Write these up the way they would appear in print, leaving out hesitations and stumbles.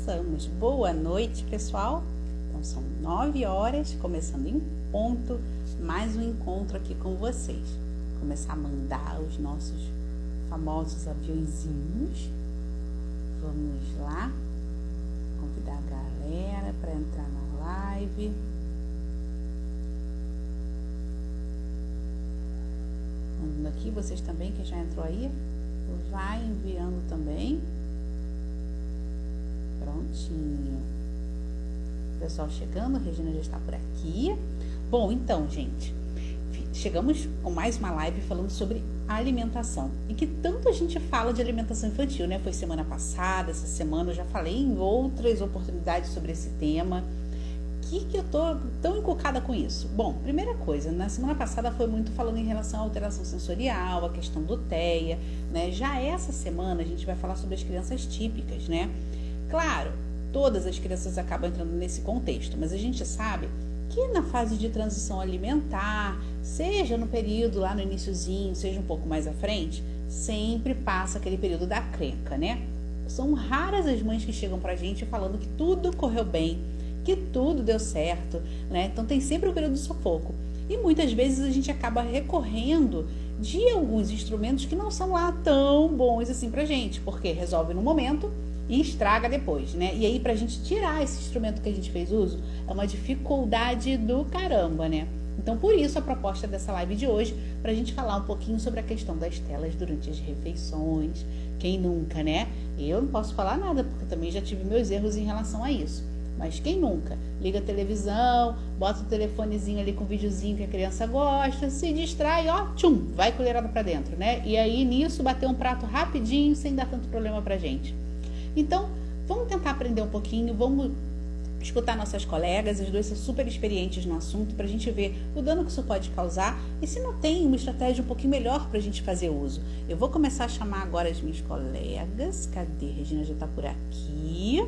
começamos. Boa noite, pessoal. Então são 9 horas, começando em ponto, mais um encontro aqui com vocês. Começar a mandar os nossos famosos aviõezinhos. Vamos lá, convidar a galera para entrar na live. Mandando aqui, vocês também, que já entrou aí, vai enviando também. Prontinho. Pessoal chegando, a Regina já está por aqui. Bom, então, gente, chegamos com mais uma live falando sobre alimentação. E que tanto a gente fala de alimentação infantil, né? Foi semana passada, essa semana eu já falei em outras oportunidades sobre esse tema. Que eu tô tão encucada com isso? Bom, primeira coisa, na semana passada foi muito falando em relação à alteração sensorial, a questão do TEA, né? Já essa semana a gente vai falar sobre as crianças típicas, né? Claro, todas as crianças acabam entrando nesse contexto, mas a gente sabe que na fase de transição alimentar, seja no período lá no iniciozinho, seja um pouco mais à frente, sempre passa aquele período da crenca, né? São raras as mães que chegam pra gente falando que tudo correu bem, que tudo deu certo, né? Então tem sempre um período de sufoco. E muitas vezes a gente acaba recorrendo de alguns instrumentos que não são lá tão bons assim pra gente, porque resolve no momento e estraga depois, né? E aí pra gente tirar esse instrumento que a gente fez uso, é uma dificuldade do caramba, né? Então por isso a proposta dessa live de hoje, pra gente falar um pouquinho sobre a questão das telas durante as refeições. Quem nunca, né? Eu não posso falar nada, porque também já tive meus erros em relação a isso. Mas quem nunca? Liga a televisão, bota o telefonezinho ali com o videozinho que a criança gosta, se distrai, ó, tchum, vai colherada pra dentro, né? E aí nisso bater um prato rapidinho, sem dar tanto problema pra gente. Então, vamos tentar aprender um pouquinho, vamos escutar nossas colegas, as duas são super experientes no assunto, pra gente ver o dano que isso pode causar e se não tem uma estratégia um pouquinho melhor pra gente fazer uso. Eu vou começar a chamar agora as minhas colegas. Cadê? Regina já tá por aqui.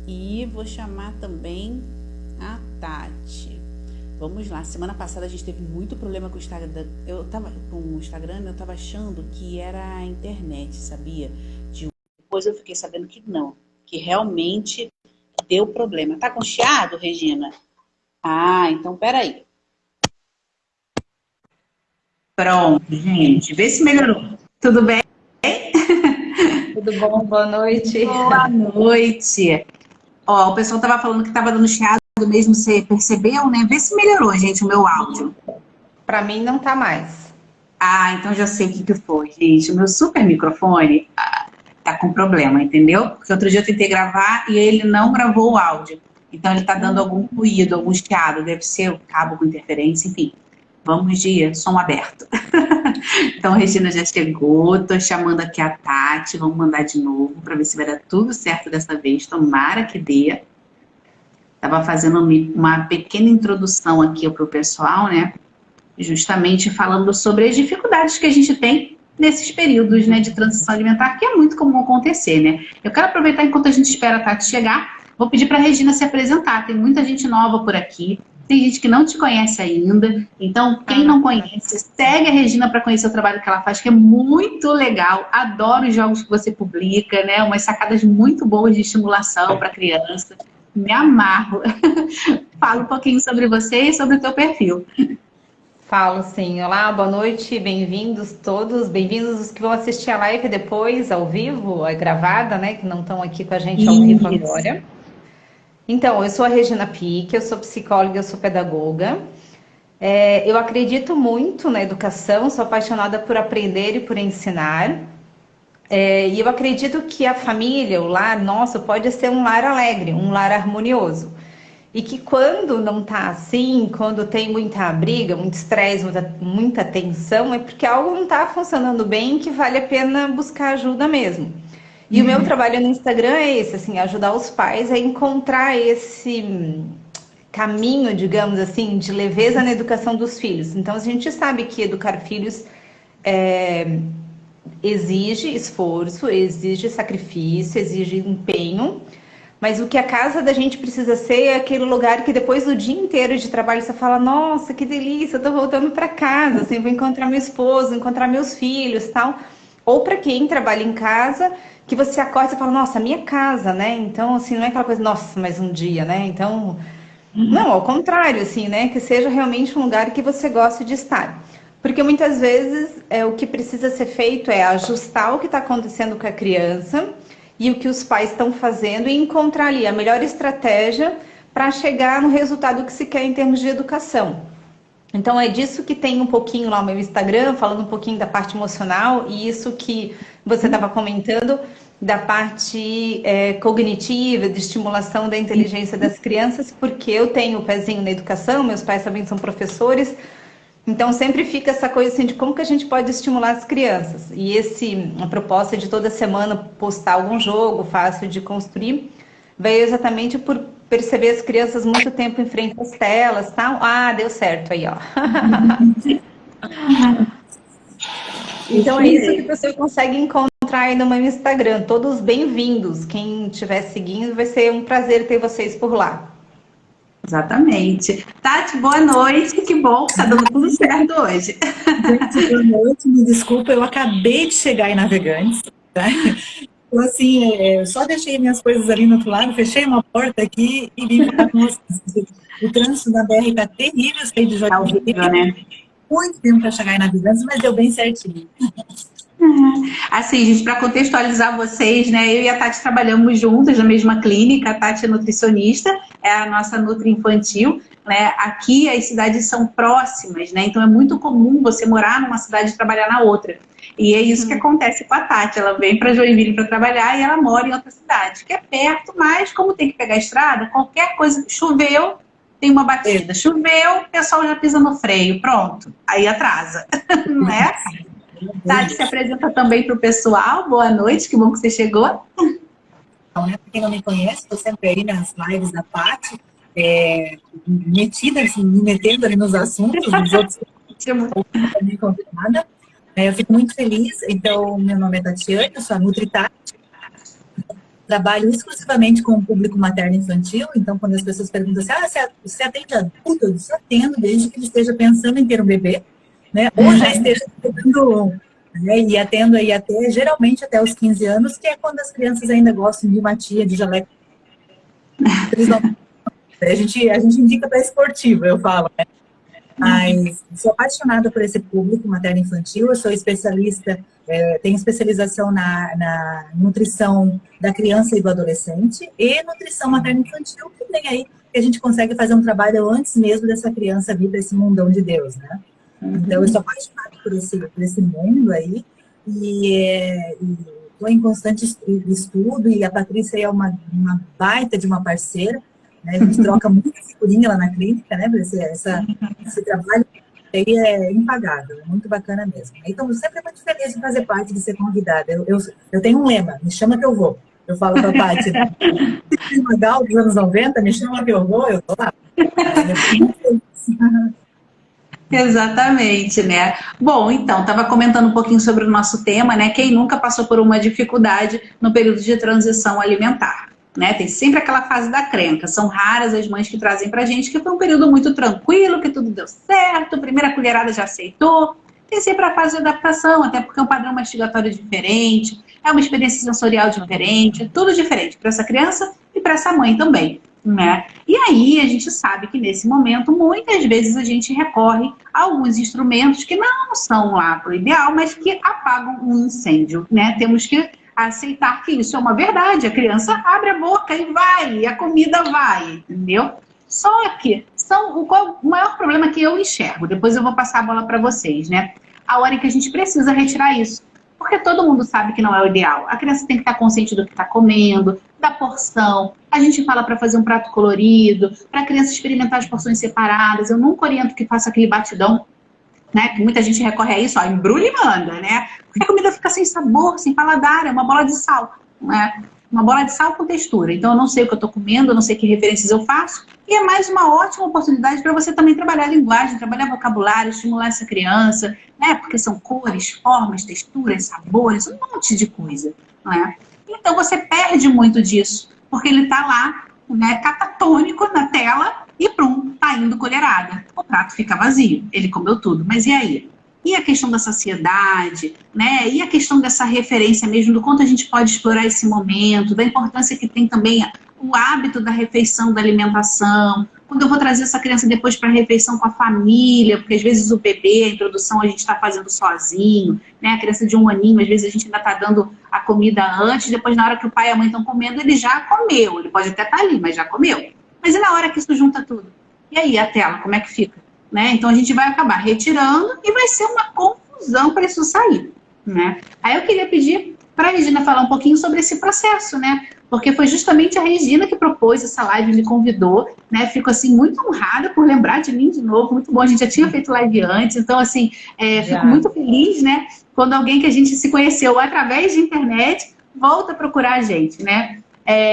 E vou chamar também a Tati. Vamos lá. Semana passada a gente teve muito problema com o Instagram. Eu tava achando que era a internet, sabia? Depois eu fiquei sabendo que não, que realmente deu problema. Tá com chiado, Regina? Ah, então peraí. Pronto, gente. Vê se melhorou. Tudo bem? Tudo bom? Boa noite. Boa noite. Ó, o pessoal tava falando que tava dando chiado mesmo, você percebeu, né? Vê se melhorou, gente, o meu áudio. Para mim não tá mais. Ah, então já sei o que foi, gente. O meu super microfone tá com problema, entendeu? Porque outro dia eu tentei gravar e ele não gravou o áudio. Então ele tá dando algum ruído, algum chiado, deve ser o cabo com interferência, enfim. Vamos de som aberto. Então a Regina já chegou, tô chamando aqui a Tati, vamos mandar de novo para ver se vai dar tudo certo dessa vez, tomara que dê. Tava fazendo uma pequena introdução aqui para o pessoal, né? Justamente falando sobre as dificuldades que a gente tem nesses períodos, né, de transição alimentar, que é muito comum acontecer, né? Eu quero aproveitar enquanto a gente espera a Tati chegar, vou pedir para a Regina se apresentar. Tem muita gente nova por aqui, tem gente que não te conhece ainda, então quem não conhece, segue a Regina para conhecer o trabalho que ela faz, que é muito legal. Adoro os jogos que você publica, né? Umas sacadas muito boas de estimulação para criança. Me amarro. Fala um pouquinho sobre você e sobre o teu perfil. Falo sim. Olá, boa noite, bem-vindos todos, bem-vindos os que vão assistir a live depois, ao vivo, a gravada, né, que não estão aqui com a gente ao vivo agora. Então, eu sou a Regina Pique, eu sou psicóloga, eu sou pedagoga. Eu acredito muito na educação, sou apaixonada por aprender e por ensinar. E eu acredito que a família, o lar nosso, pode ser um lar alegre, um lar harmonioso. E que quando não tá assim, quando tem muita briga, muito estresse, muita tensão, é porque algo não tá funcionando bem, que vale a pena buscar ajuda mesmo. E o meu trabalho no Instagram é esse, assim, ajudar os pais a encontrar esse caminho, digamos assim, de leveza na educação dos filhos. Então a gente sabe que educar filhos exige esforço, exige sacrifício, exige empenho. Mas o que a casa da gente precisa ser é aquele lugar que depois do dia inteiro de trabalho você fala, nossa, que delícia, eu tô voltando para casa, assim, vou encontrar meu esposo, encontrar meus filhos, tal. Ou para quem trabalha em casa, que você acorda e fala, nossa, minha casa, né? Então, assim, não é aquela coisa, nossa, mais um dia, né? Então, não, ao contrário, assim, né? Que seja realmente um lugar que você goste de estar. Porque muitas vezes o que precisa ser feito é ajustar o que está acontecendo com a criança e o que os pais estão fazendo e encontrar ali a melhor estratégia para chegar no resultado que se quer em termos de educação. Então é disso que tem um pouquinho lá no meu Instagram, falando um pouquinho da parte emocional e isso que você estava comentando da parte cognitiva, de estimulação da inteligência das crianças, porque eu tenho o pezinho na educação, meus pais também são professores, então sempre fica essa coisa assim de como que a gente pode estimular as crianças. E a proposta de toda semana postar algum jogo fácil de construir, veio exatamente por perceber as crianças muito tempo em frente às telas, tal. Ah, deu certo aí, ó. Então é isso que você consegue encontrar aí no meu Instagram. Todos bem-vindos. Quem estiver seguindo, vai ser um prazer ter vocês por lá. Exatamente. Tati, boa noite. Que bom que tá dando tudo certo hoje. Gente, boa noite. Me desculpa, eu acabei de chegar em Navegantes, tá? Então, assim, eu só deixei minhas coisas ali no outro lado, fechei uma porta aqui e vim falar com vocês. O trânsito da BR está terrível, saí de Tá horrível, né? muito tempo para chegar em Navegantes, mas deu bem certinho. Assim, gente, para contextualizar vocês, né? Eu e a Tati trabalhamos juntas na mesma clínica. A Tati é nutricionista, é a nossa nutri infantil, né? Aqui as cidades são próximas, né? Então é muito comum você morar numa cidade e trabalhar na outra. E é isso que acontece com a Tati. Ela vem para Joinville para trabalhar e ela mora em outra cidade, que é perto, mas como tem que pegar a estrada, qualquer coisa, choveu, tem uma batida. Choveu, o pessoal já pisa no freio, pronto. Aí atrasa, não é? Tati, se apresenta também para o pessoal. Boa noite, que bom que você chegou. Então, né, para quem não me conhece, estou sempre aí nas lives da Tati, metida, assim, me metendo ali nos assuntos dos outros que eu não contei nada. Eu fico muito feliz. Então, meu nome é Tatiane, eu sou a NutriTati. Trabalho exclusivamente com o público materno infantil. Então, quando as pessoas perguntam assim, você atende adulto? Eu disse, atendo, desde que ele esteja pensando em ter um bebê, né? Ou já esteja tendo um, né? E atendo aí geralmente até os 15 anos, que é quando as crianças ainda gostam de matia, de jaleco. Eles não... a gente indica para esportivo, eu falo, né? Mas sou apaixonada por esse público materno-infantil. Eu sou especialista, tenho especialização na nutrição da criança e do adolescente e nutrição materno-infantil, que tem aí que a gente consegue fazer um trabalho antes mesmo dessa criança vir para esse mundão de Deus, né? Então, eu sou apaixonada por esse mundo aí e estou em constante estudo, e a Patrícia é uma baita de uma parceira, né? A gente troca muita figurinha lá na clínica, né? Esse trabalho aí é impagável, é muito bacana mesmo. Então, eu sempre muito feliz de fazer parte, de ser convidada. Eu tenho um lema, me chama que eu vou. Eu falo para a Paty, né? Se Magal dos anos 90, me chama que eu vou lá. Exatamente, né? Bom, então, estava comentando um pouquinho sobre o nosso tema, né? Quem nunca passou por uma dificuldade no período de transição alimentar, né? Tem sempre aquela fase da crenca. São raras as mães que trazem pra gente que foi um período muito tranquilo, que tudo deu certo, primeira colherada já aceitou. Tem sempre a fase de adaptação, até porque é um padrão mastigatório diferente, é uma experiência sensorial diferente, tudo diferente para essa criança e para essa mãe também, né? E aí a gente sabe que nesse momento, muitas vezes a gente recorre a alguns instrumentos que não são lá pro ideal, mas que apagam um incêndio, né? Temos que aceitar que isso é uma verdade. A criança abre a boca e vai, e a comida vai, entendeu? Só que o maior problema que eu enxergo, depois eu vou passar a bola para vocês, né? A hora em que a gente precisa retirar isso. Porque todo mundo sabe que não é o ideal. A criança tem que estar consciente do que está comendo, da porção. A gente fala para fazer um prato colorido, para a criança experimentar as porções separadas. Eu nunca oriento que faça aquele batidão, né? Que muita gente recorre a isso, ó, embrulha e manda, né? Porque a comida fica sem sabor, sem paladar, é uma bola de sal, né? Uma bola de sal com textura. Então eu não sei o que eu estou comendo, eu não sei que referências eu faço. E é mais uma ótima oportunidade para você também trabalhar a linguagem, trabalhar vocabulário, estimular essa criança, né? Porque são cores, formas, texturas, sabores, um monte de coisa, não é? Então você perde muito disso, porque ele está lá, né, catatônico na tela e prum, tá indo colherada. O prato fica vazio, ele comeu tudo, mas e aí? e a questão da saciedade, né? E a questão dessa referência mesmo, do quanto a gente pode explorar esse momento, da importância que tem também o hábito da refeição, da alimentação. Quando eu vou trazer essa criança depois para a refeição com a família, porque às vezes o bebê, a introdução a gente está fazendo sozinho, né? A criança de 1 aninho, às vezes a gente ainda está dando a comida antes, depois na hora que o pai e a mãe estão comendo, ele já comeu. Ele pode até estar ali, mas já comeu. Mas e na hora que isso junta tudo? E aí a tela, como é que fica? Né? Então a gente vai acabar retirando e vai ser uma confusão para isso sair. Né? Aí eu queria pedir para a Regina falar um pouquinho sobre esse processo, né? Porque foi justamente a Regina que propôs essa live, me convidou, né? Fico assim muito honrada por lembrar de mim de novo, muito bom, a gente já tinha feito live antes, então assim, fico muito feliz, né? Quando alguém que a gente se conheceu através de internet volta a procurar a gente, né?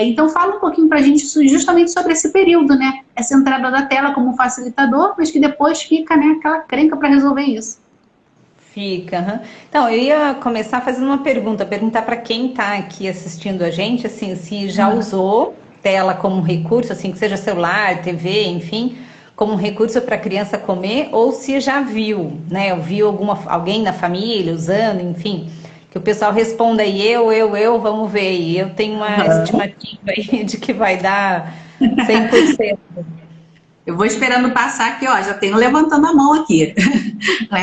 Então fala um pouquinho pra gente justamente sobre esse período, né? Essa entrada da tela como facilitador, mas que depois fica, né, aquela crenca para resolver isso. Fica. Então, eu ia começar fazendo uma perguntar para quem está aqui assistindo a gente, assim, se já usou tela como recurso, assim, que seja celular, TV, enfim, como recurso para a criança comer, ou se já viu, né? Ou viu alguém na família usando, enfim, que o pessoal responda aí, vamos ver aí. Eu tenho uma estimativa aí de que vai dar 100%. Eu vou esperando passar aqui, ó, já tenho levantando a mão aqui.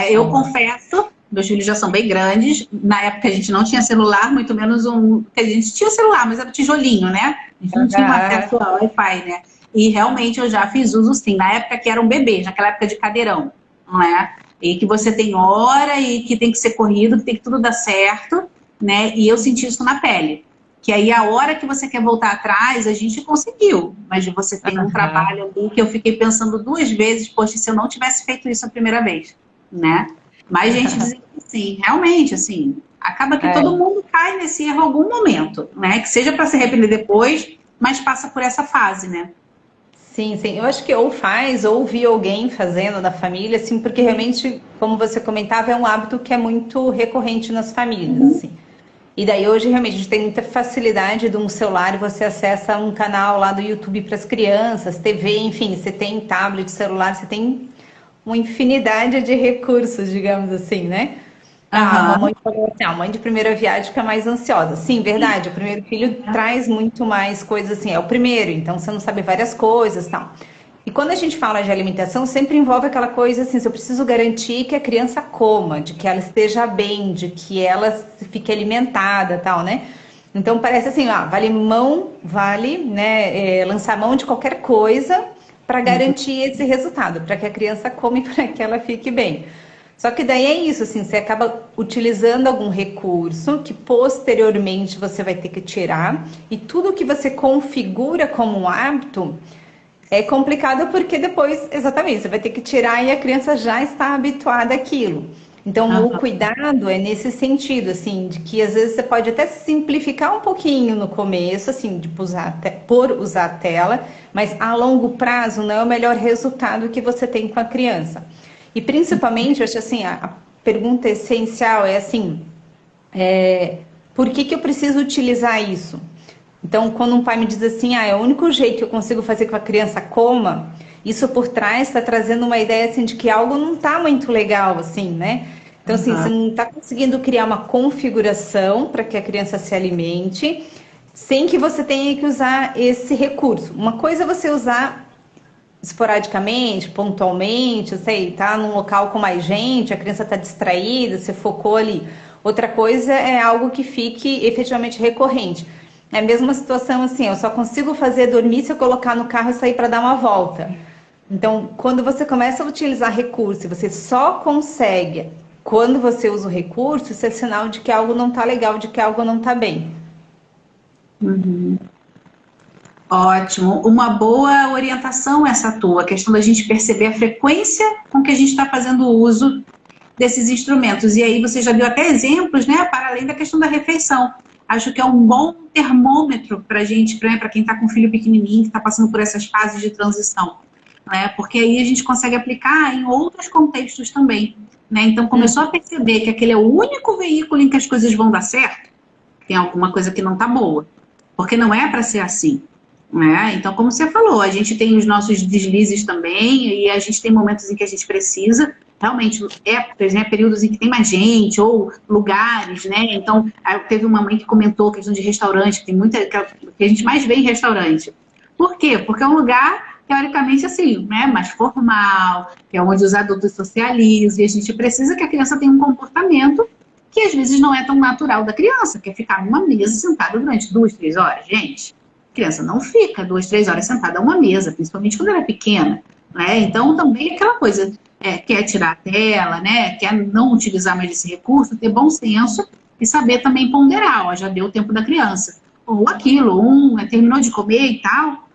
Eu confesso, meus filhos já são bem grandes, na época a gente não tinha celular, muito menos a gente tinha celular, mas era tijolinho, né? A gente não tinha acesso ao Wi-Fi, né? E realmente eu já fiz uso sim, na época que era um bebê, naquela época de cadeirão, não é? E que você tem hora e que tem que ser corrido, que tem que tudo dar certo, né? E eu senti isso na pele. Que aí a hora que você quer voltar atrás, a gente conseguiu. Mas você tem um trabalho ali que eu fiquei pensando 2 vezes, poxa, se eu não tivesse feito isso a primeira vez, né? Mas gente dizem que sim, realmente, assim, acaba que todo mundo cai nesse erro em algum momento, né? Que seja para se arrepender depois, mas passa por essa fase, né? Sim, sim. Eu acho que ou faz, ou vi alguém fazendo da família, assim, porque realmente, como você comentava, é um hábito que é muito recorrente nas famílias, assim. E daí hoje realmente a gente tem muita facilidade de um celular e você acessa um canal lá do YouTube para as crianças, TV, enfim, você tem tablet, celular, você tem uma infinidade de recursos, digamos assim, né? A mamãe falou assim, a mãe de primeira viagem fica mais ansiosa. Sim, verdade, o primeiro filho traz muito mais coisas assim, é o primeiro, então você não sabe várias coisas e tal. E quando a gente fala de alimentação, sempre envolve aquela coisa assim, eu preciso garantir que a criança coma, de que ela esteja bem, de que ela fique alimentada e tal, né? Então parece assim, vale, né, lançar mão de qualquer coisa para garantir esse resultado, para que a criança come, para que ela fique bem. Só que daí é isso, assim, você acaba utilizando algum recurso que posteriormente você vai ter que tirar, e tudo que você configura como um hábito é complicado porque depois, exatamente, você vai ter que tirar e a criança já está habituada àquilo. Então, o cuidado é nesse sentido, assim, de que às vezes você pode até simplificar um pouquinho no começo, assim, de por usar a tela, mas a longo prazo não é o melhor resultado que você tem com a criança. E principalmente, eu acho assim, a pergunta essencial é assim, por que eu preciso utilizar isso? Então, quando um pai me diz assim, é o único jeito que eu consigo fazer com que a criança coma, isso por trás está trazendo uma ideia assim de que algo não está muito legal, assim, né? Então, assim, você não está conseguindo criar uma configuração para que a criança se alimente, sem que você tenha que usar esse recurso. Uma coisa é você usar esporadicamente, pontualmente, sei, tá num local com mais gente, a criança está distraída, você focou ali. Outra coisa é algo que fique efetivamente recorrente. É a mesma situação assim, eu só consigo fazer dormir se eu colocar no carro e sair para dar uma volta. Então, quando você começa a utilizar recurso, você só consegue quando você usa o recurso, isso é sinal de que algo não está legal, de que algo não está bem. Ótimo. Uma boa orientação essa tua, a questão da gente perceber a frequência com que a gente está fazendo uso desses instrumentos. E aí você já deu até exemplos, né, para além da questão da refeição. Acho que é um bom termômetro para a gente, para quem está com filho pequenininho, que está passando por essas fases de transição, né? Porque aí a gente consegue aplicar em outros contextos também, né? Então começou a perceber que aquele é o único veículo em que as coisas vão dar certo, tem alguma coisa que não está boa, porque não é para ser assim, né? Então, como você falou, a gente tem os nossos deslizes também e a gente tem momentos em que a gente precisa realmente épocas, né, períodos em que tem mais gente, ou lugares, né? Então, teve uma mãe que comentou a questão de restaurante, que tem muita, que a gente mais vê em restaurante. Por quê? Porque é um lugar, teoricamente, assim, né, mais formal, que é onde os adultos socializam, e a gente precisa que a criança tenha um comportamento que às vezes não é tão natural da criança, que é ficar numa mesa sentada durante 2, 3 horas. Gente, a criança não fica 2, 3 horas sentada a uma mesa, principalmente quando ela é pequena, né? Então, também aquela coisa, quer tirar a tela, né? Quer não utilizar mais esse recurso, ter bom senso e saber também ponderar, ó, já deu o tempo da criança. Ou aquilo, terminou de comer e tal,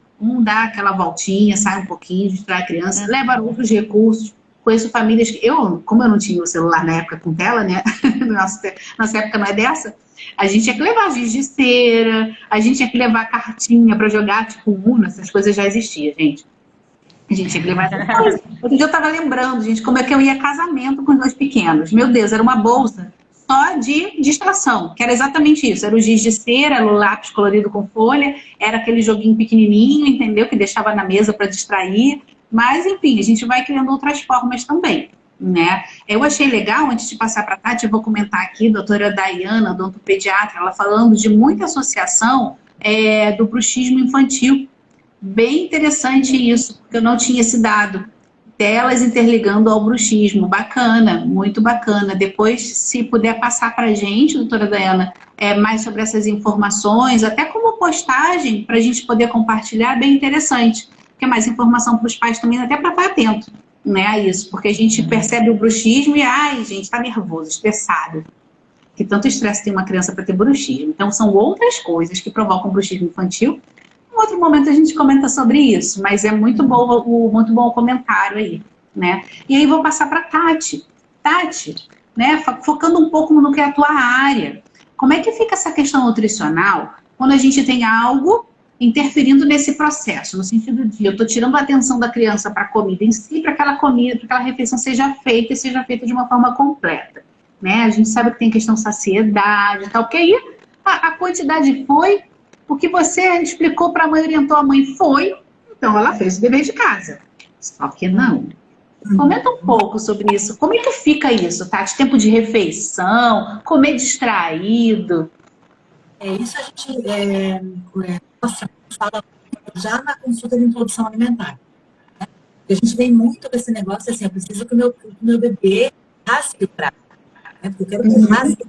dá aquela voltinha, sai um pouquinho, distrai a criança, leva outros recursos. Conheço famílias que como eu não tinha o celular na época com tela, né? Nossa época não é dessa. A gente tinha que levar giz de cera, a gente tinha que levar cartinha para jogar, tipo Uno, essas coisas já existiam, gente. A gente tinha que levar essas coisas. Outro dia eu tava lembrando, gente, como é que eu ia a casamento com os 2 pequenos. Meu Deus, era uma bolsa só de distração, que era exatamente isso. Era o giz de cera, era o lápis colorido com folha, era aquele joguinho pequenininho, entendeu? Que deixava na mesa para distrair. Mas, enfim, a gente vai criando outras formas também, né? Eu achei legal, antes de passar para a Tati, eu vou comentar aqui, a doutora Dayana, odontopediatra, ela falando de muita associação do bruxismo infantil. Bem interessante isso, porque eu não tinha esse dado. Telas interligando ao bruxismo. Bacana, muito bacana. Depois, se puder passar para a gente, doutora Dayana, mais sobre essas informações, até como postagem, para a gente poder compartilhar, bem interessante. Porque é mais informação para os pais também, até para estar atento, né, a isso. Porque a gente percebe o bruxismo e, gente, está nervoso, estressado. Que tanto estresse tem uma criança para ter bruxismo. Então, são outras coisas que provocam bruxismo infantil. Em outro momento a gente comenta sobre isso, mas é muito bom o comentário aí, né? E aí vou passar para Tati. Tati, né, focando um pouco no que é a tua área. Como é que fica essa questão nutricional quando a gente tem algo interferindo nesse processo, no sentido de eu estou tirando a atenção da criança para a comida em si, para aquela comida, para aquela refeição seja feita e seja feita de uma forma completa, né? A gente sabe que tem questão saciedade e tal, porque aí a quantidade foi o que você explicou para a mãe, orientou a mãe, foi, então ela fez o dever de casa. Só que não. Comenta um pouco sobre isso. Como é que fica isso, Tati? Tempo de refeição, comer distraído. Isso a gente fala já na consulta de introdução alimentar. Né? A gente vem muito com esse negócio assim, eu preciso que o meu bebê rasgue o prato. Né? Porque eu quero que ele rasgue o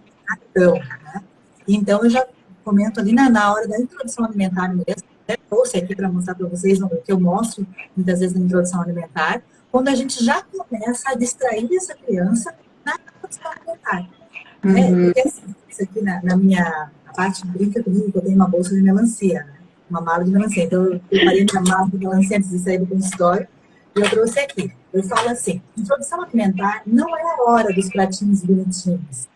prato. Né? Então, eu já comento ali na hora da introdução alimentar mesmo, né? Trouxe aqui para mostrar para vocês o que eu mostro muitas vezes na introdução alimentar, quando a gente já começa a distrair essa criança na introdução alimentar. Né? Porque assim, isso aqui na minha parte brinca comigo, que eu tenho uma bolsa de melancia, né? Uma mala de melancia. Então, eu preparei minha mala de melancia antes de sair do consultório e eu trouxe aqui. Eu falo assim, introdução alimentar não é a hora dos pratinhos bonitinhos.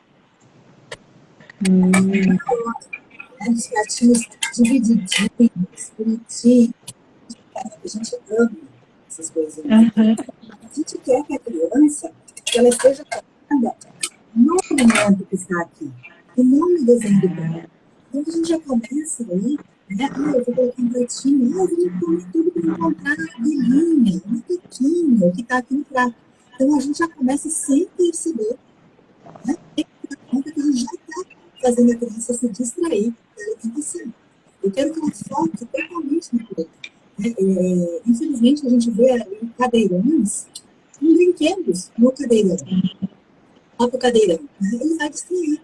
Os pratinhos divididinhos, bonitinhos. A gente ama essas coisas. A gente quer que a criança ela esteja focada no alimento que está aqui, e não no desenho do prato. Então a gente já começa aí, né? Eu vou colocar um pratinho, eu vou comer tudo para encontrar a abelhinha, um pequeno que está aqui no prato. Então a gente já começa sem perceber, né? Tem que dar conta que a gente já está fazendo a criança se distrair da alimentação. Eu quero que ela foque totalmente no prato. Infelizmente, a gente vê cadeirões com brinquedos no cadeirão. Olha o cadeirão, né? Ele vai distrair.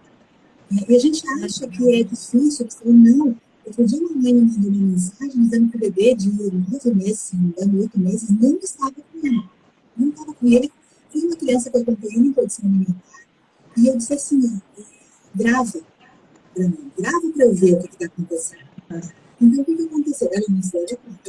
E a gente acha que é difícil, não. Outro dia uma mãe me mandou uma mensagem dizendo que o bebê de 9 meses, se não me engano, 8 meses, não estava com ele. Não estava com ele. Foi uma criança que eu acompanhei em introdução alimentar. E eu disse assim, grava para mim, grava para eu ver o que está acontecendo. Então, o que aconteceu? Ela me disse, eu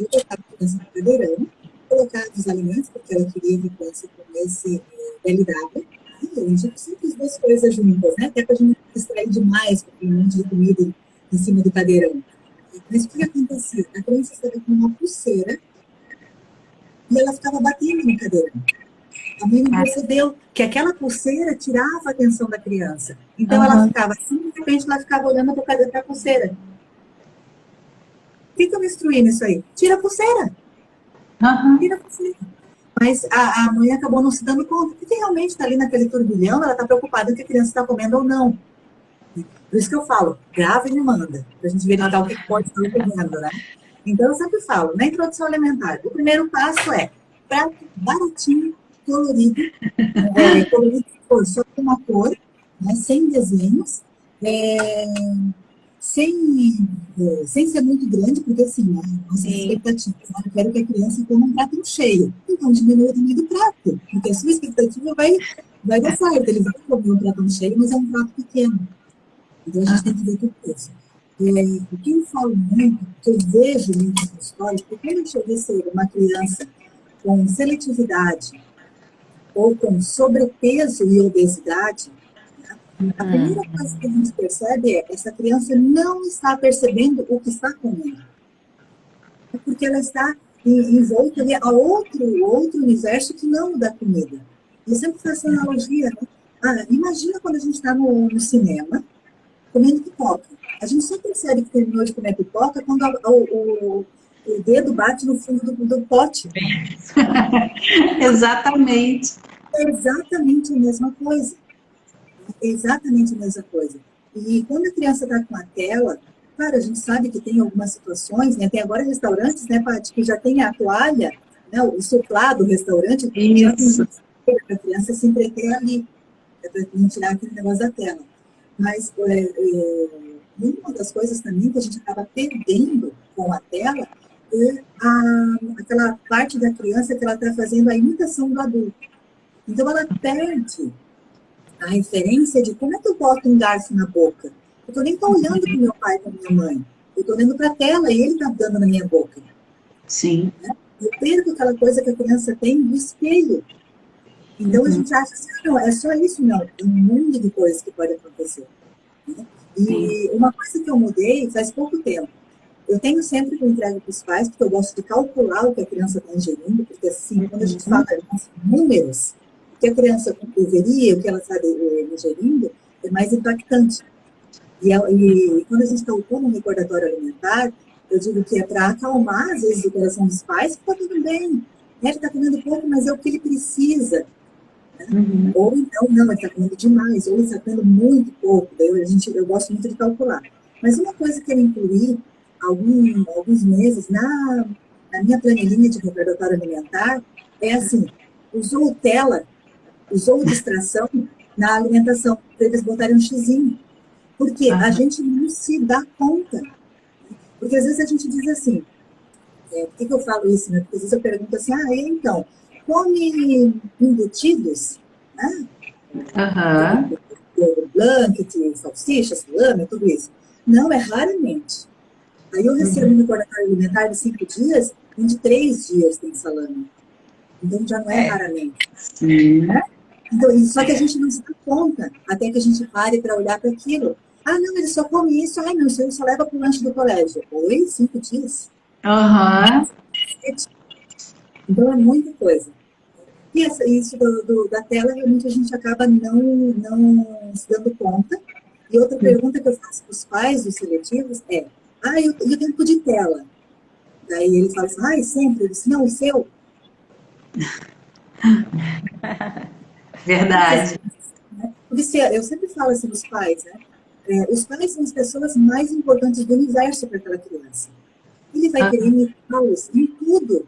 colocava a criança no cadeirão, colocava os alimentos, porque ela queria que a criança comesse BLW, e a gente sempre as duas coisas juntas, né? Até para a gente não distrair demais com um monte de comida em cima do cadeirão. Mas o que acontecia? A criança estava com uma pulseira e ela ficava batendo no cadeirão. A mãe não percebeu que aquela pulseira tirava a atenção da criança. Então, ela ficava assim, de repente, ela ficava olhando para a pulseira. O que eu me instruí nisso aí? Tira a pulseira. Tira a pulseira. Mas a mãe acabou não se dando conta, porque realmente está ali naquele turbilhão, ela está preocupada que a criança está comendo ou não. Por isso que eu falo, grava e me manda, para a gente verificar o que pode estar ocorrendo, né? Então, eu sempre falo, na introdução alimentar, o primeiro passo é prato baratinho, colorido, só com uma cor, né, sem desenhos, sem ser muito grande, porque assim, né, nossas expectativas, né, eu quero que a criança coma um prato cheio, então diminua o tamanho do prato, porque a sua expectativa vai dar certo, ele vai comer um prato cheio, mas é um prato pequeno. Então, a gente tem que ver tudo isso. O que eu falo muito, que eu vejo muito no consultório, porque quando eu recebo uma criança com seletividade ou com sobrepeso e obesidade, a primeira coisa que a gente percebe é que essa criança não está percebendo o que está comendo. É porque ela está envolta ali a outro universo que não o da comida. Eu sempre faço analogia, né? Imagina quando a gente está no cinema, comendo pipoca. A gente só percebe que terminou de comer pipoca quando o dedo bate no fundo do pote. Exatamente. É exatamente a mesma coisa. Exatamente a mesma coisa. E quando a criança está com a tela, claro, a gente sabe que tem algumas situações, né? Tem agora restaurantes, né, Paty, que já tem a toalha, né, o suplá do restaurante, para a criança se entreter ali, para não tirar aquele negócio da tela. Mas uma das coisas também que a gente acaba perdendo com a tela é aquela parte da criança que ela está fazendo a imitação do adulto. Então, ela perde a referência de como é que eu boto um garfo na boca. Eu estou nem olhando para o meu pai e para a minha mãe. Eu estou olhando para a tela e ele está dando na minha boca. Sim. Né? Eu perco aquela coisa que a criança tem do espelho. Então, a gente acha assim, não, é só isso, não. Tem um mundo de coisas que pode acontecer. Né? E uma coisa que eu mudei faz pouco tempo. Eu tenho sempre que entregar para os pais, porque eu gosto de calcular o que a criança está ingerindo, porque assim, quando a gente fala de números, o que a criança deveria, o que ela está ingerindo, é mais impactante. E quando a gente calcula um recordatório alimentar, eu digo que é para acalmar, às vezes, o coração dos pais, que está tudo bem. Ele está comendo pouco, mas é o que ele precisa. Ou então, não, ele está comendo demais, ou ele está comendo muito pouco. Daí eu gosto muito de calcular. Mas uma coisa que eu incluí alguns meses na minha planilhinha de recordatório alimentar é assim, usou tela, usou distração na alimentação, para eles botarem um xizinho. Porque a gente não se dá conta. Porque às vezes a gente diz assim, por que eu falo isso, né? Porque às vezes eu pergunto assim, então, come embutidos, né? Blanket, salsicha, salame, tudo isso. Não, é raramente. Aí eu recebo um recordatório alimentar de 5 dias, onde 3 dias tem salame. Então já não é raramente. Né? Então, só que a gente não se dá conta, até que a gente pare para olhar para aquilo. Não, ele só come isso. Não, isso ele só leva para o lanche do colégio. Oi, 5 dias? Então é muita coisa. E isso da tela, realmente a gente acaba não se dando conta. E outra pergunta que eu faço para os pais dos seletivos é, e o tempo de tela? Daí ele fala assim, sempre. Eu disse, não, o seu. Verdade. Porque eu sempre falo assim dos pais, né? Os pais são as pessoas mais importantes do universo para aquela criança. Ele vai querer imitá-los em tudo.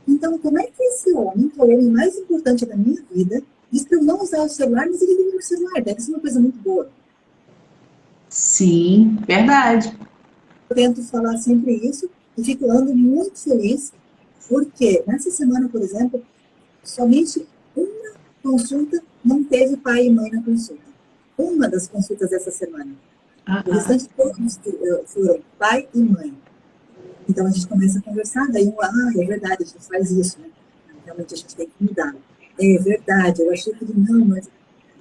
Então, como é que esse homem, que é o homem mais importante da minha vida, diz para eu não usar o celular, mas ele liga o celular? Deve ser uma coisa muito boa. Sim, verdade. Eu tento falar sempre isso e fico andando muito feliz, porque nessa semana, por exemplo, somente uma consulta não teve pai e mãe na consulta. Uma das consultas dessa semana. O restante todos foram pai e mãe. Então a gente começa a conversar, daí é verdade, a gente faz isso, né? Realmente a gente tem que mudar. É verdade, eu achei que não, mas...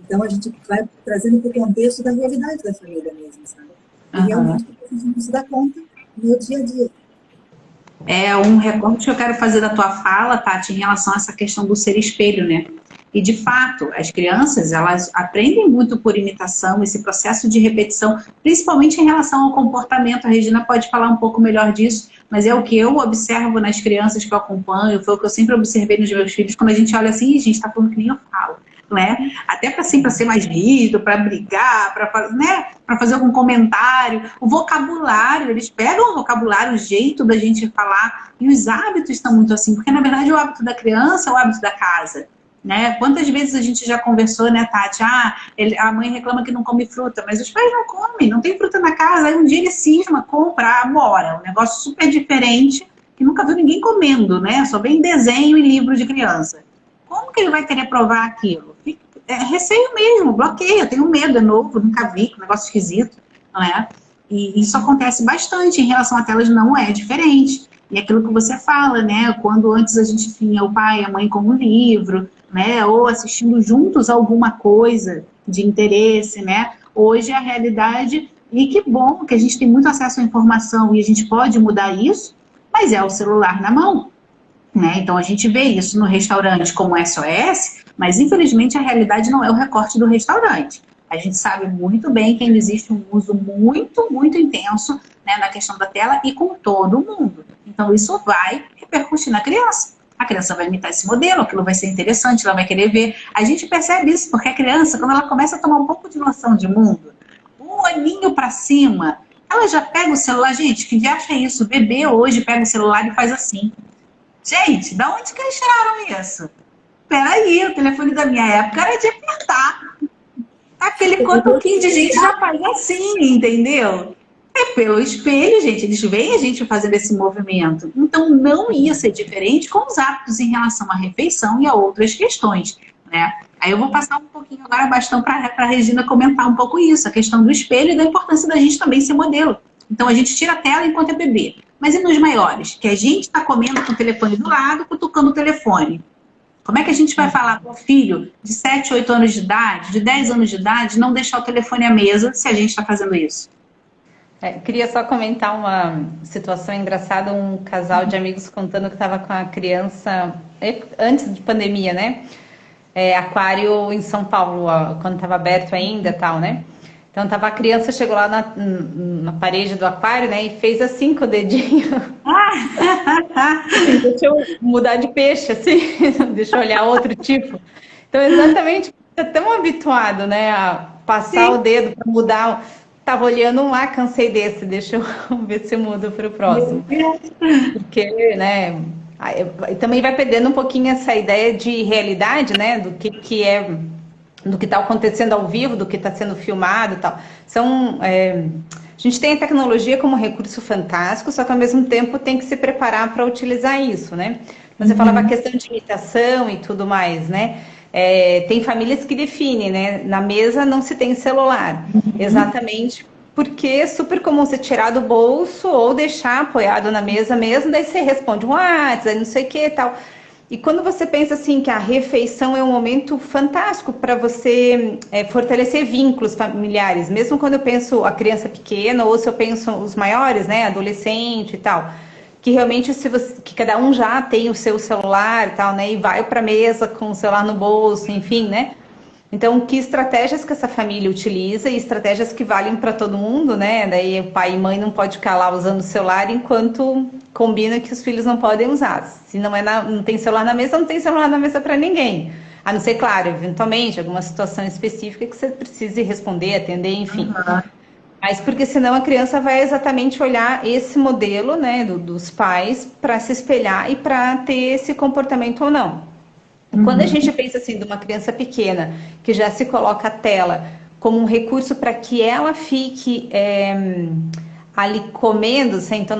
Então a gente vai trazendo para o contexto da realidade da família mesmo, sabe? E realmente a gente não se dá conta no dia a dia. Um recorte que eu quero fazer da tua fala, Tati, em relação a essa questão do ser espelho, né? E, de fato, as crianças, elas aprendem muito por imitação, esse processo de repetição, principalmente em relação ao comportamento. A Regina pode falar um pouco melhor disso, mas é o que eu observo nas crianças que eu acompanho, foi o que eu sempre observei nos meus filhos, quando a gente olha assim, gente, tá falando que nem eu falo. Né? Até para assim, ser mais rígido, para brigar, para né? Fazer algum comentário. O vocabulário, eles pegam o vocabulário, o jeito da gente falar, e os hábitos estão muito assim, porque na verdade o hábito da criança é o hábito da casa. Né? Quantas vezes a gente já conversou, né, Tati? A mãe reclama que não come fruta, mas os pais não comem, não tem fruta na casa. Aí um dia ele cisma, compra, mora. Um negócio super diferente, que nunca viu ninguém comendo, né? Só vem desenho e livro de criança. Como que ele vai querer provar aquilo? É receio mesmo, bloqueia, tenho medo, é novo, nunca vi, um negócio esquisito, não é? E isso acontece bastante, em relação a telas não é diferente. E aquilo que você fala, né? Quando antes a gente tinha o pai e a mãe com um livro, né? Ou assistindo juntos alguma coisa de interesse, né? Hoje a realidade, e que bom que a gente tem muito acesso à informação e a gente pode mudar isso, mas é o celular na mão. Né? Então a gente vê isso no restaurante como SOS, mas infelizmente a realidade não é o recorte do restaurante. A gente sabe muito bem que ainda existe um uso muito, muito intenso, né, na questão da tela e com todo mundo. Então isso vai repercutir na criança. A criança vai imitar esse modelo, aquilo vai ser interessante, ela vai querer ver. A gente percebe isso, porque a criança, quando ela começa a tomar um pouco de noção de mundo, um olhinho para cima, ela já pega o celular. Gente, que acha isso? O bebê hoje pega o celular e faz assim. Gente, da onde que eles tiraram isso? Peraí, o telefone da minha época era de apertar. Aquele cotoquinho de gente já faz assim, entendeu? É pelo espelho, gente. Eles veem a gente fazendo esse movimento. Então, não ia ser diferente com os hábitos em relação à refeição e a outras questões, né? Aí eu vou passar um pouquinho agora bastão para a Regina comentar um pouco isso, a questão do espelho e da importância da gente também ser modelo. Então, a gente tira a tela enquanto é bebê. Mas e nos maiores? Que a gente está comendo com o telefone do lado, cutucando o telefone. Como é que a gente vai falar para o filho de 7, 8 anos de idade, de 10 anos de idade, não deixar o telefone à mesa se a gente está fazendo isso? Queria só comentar uma situação engraçada, um casal de amigos contando que estava com a criança, antes de pandemia, né? Aquário em São Paulo, quando estava aberto ainda e tal, né? Então a criança, chegou lá na parede do aquário, né? E fez assim com o dedinho. Deixa eu mudar de peixe, assim. Deixa eu olhar outro tipo. Então, exatamente, tá tão habituado, né? A passar o dedo para mudar. Tava olhando cansei desse. Deixa eu ver se eu mudo para o próximo. Porque, né? Também vai perdendo um pouquinho essa ideia de realidade, né? Do que é... do que está acontecendo ao vivo, do que está sendo filmado e tal. A gente tem a tecnologia como recurso fantástico, só que ao mesmo tempo tem que se preparar para utilizar isso, né? Você falava a questão de imitação e tudo mais, né? Tem famílias que definem, né? Na mesa não se tem celular. Exatamente porque é super comum você tirar do bolso ou deixar apoiado na mesa mesmo, daí você responde um WhatsApp, não sei o que e tal. E quando você pensa assim que a refeição é um momento fantástico para você fortalecer vínculos familiares, mesmo quando eu penso a criança pequena ou se eu penso os maiores, né, adolescente e tal, que realmente que cada um já tem o seu celular e tal, né, e vai para a mesa com o celular no bolso, enfim, né? Então, que estratégias que essa família utiliza e estratégias que valem para todo mundo, né? Daí o pai e mãe não pode ficar lá usando o celular enquanto combina que os filhos não podem usar. Se não tem celular na mesa, não tem celular na mesa para ninguém. A não ser, claro, eventualmente, alguma situação específica que você precise responder, atender, enfim. Mas porque senão a criança vai exatamente olhar esse modelo, né, dos pais para se espelhar e para ter esse comportamento ou não. Quando a gente pensa assim de uma criança pequena que já se coloca a tela como um recurso para que ela fique ali comendo, então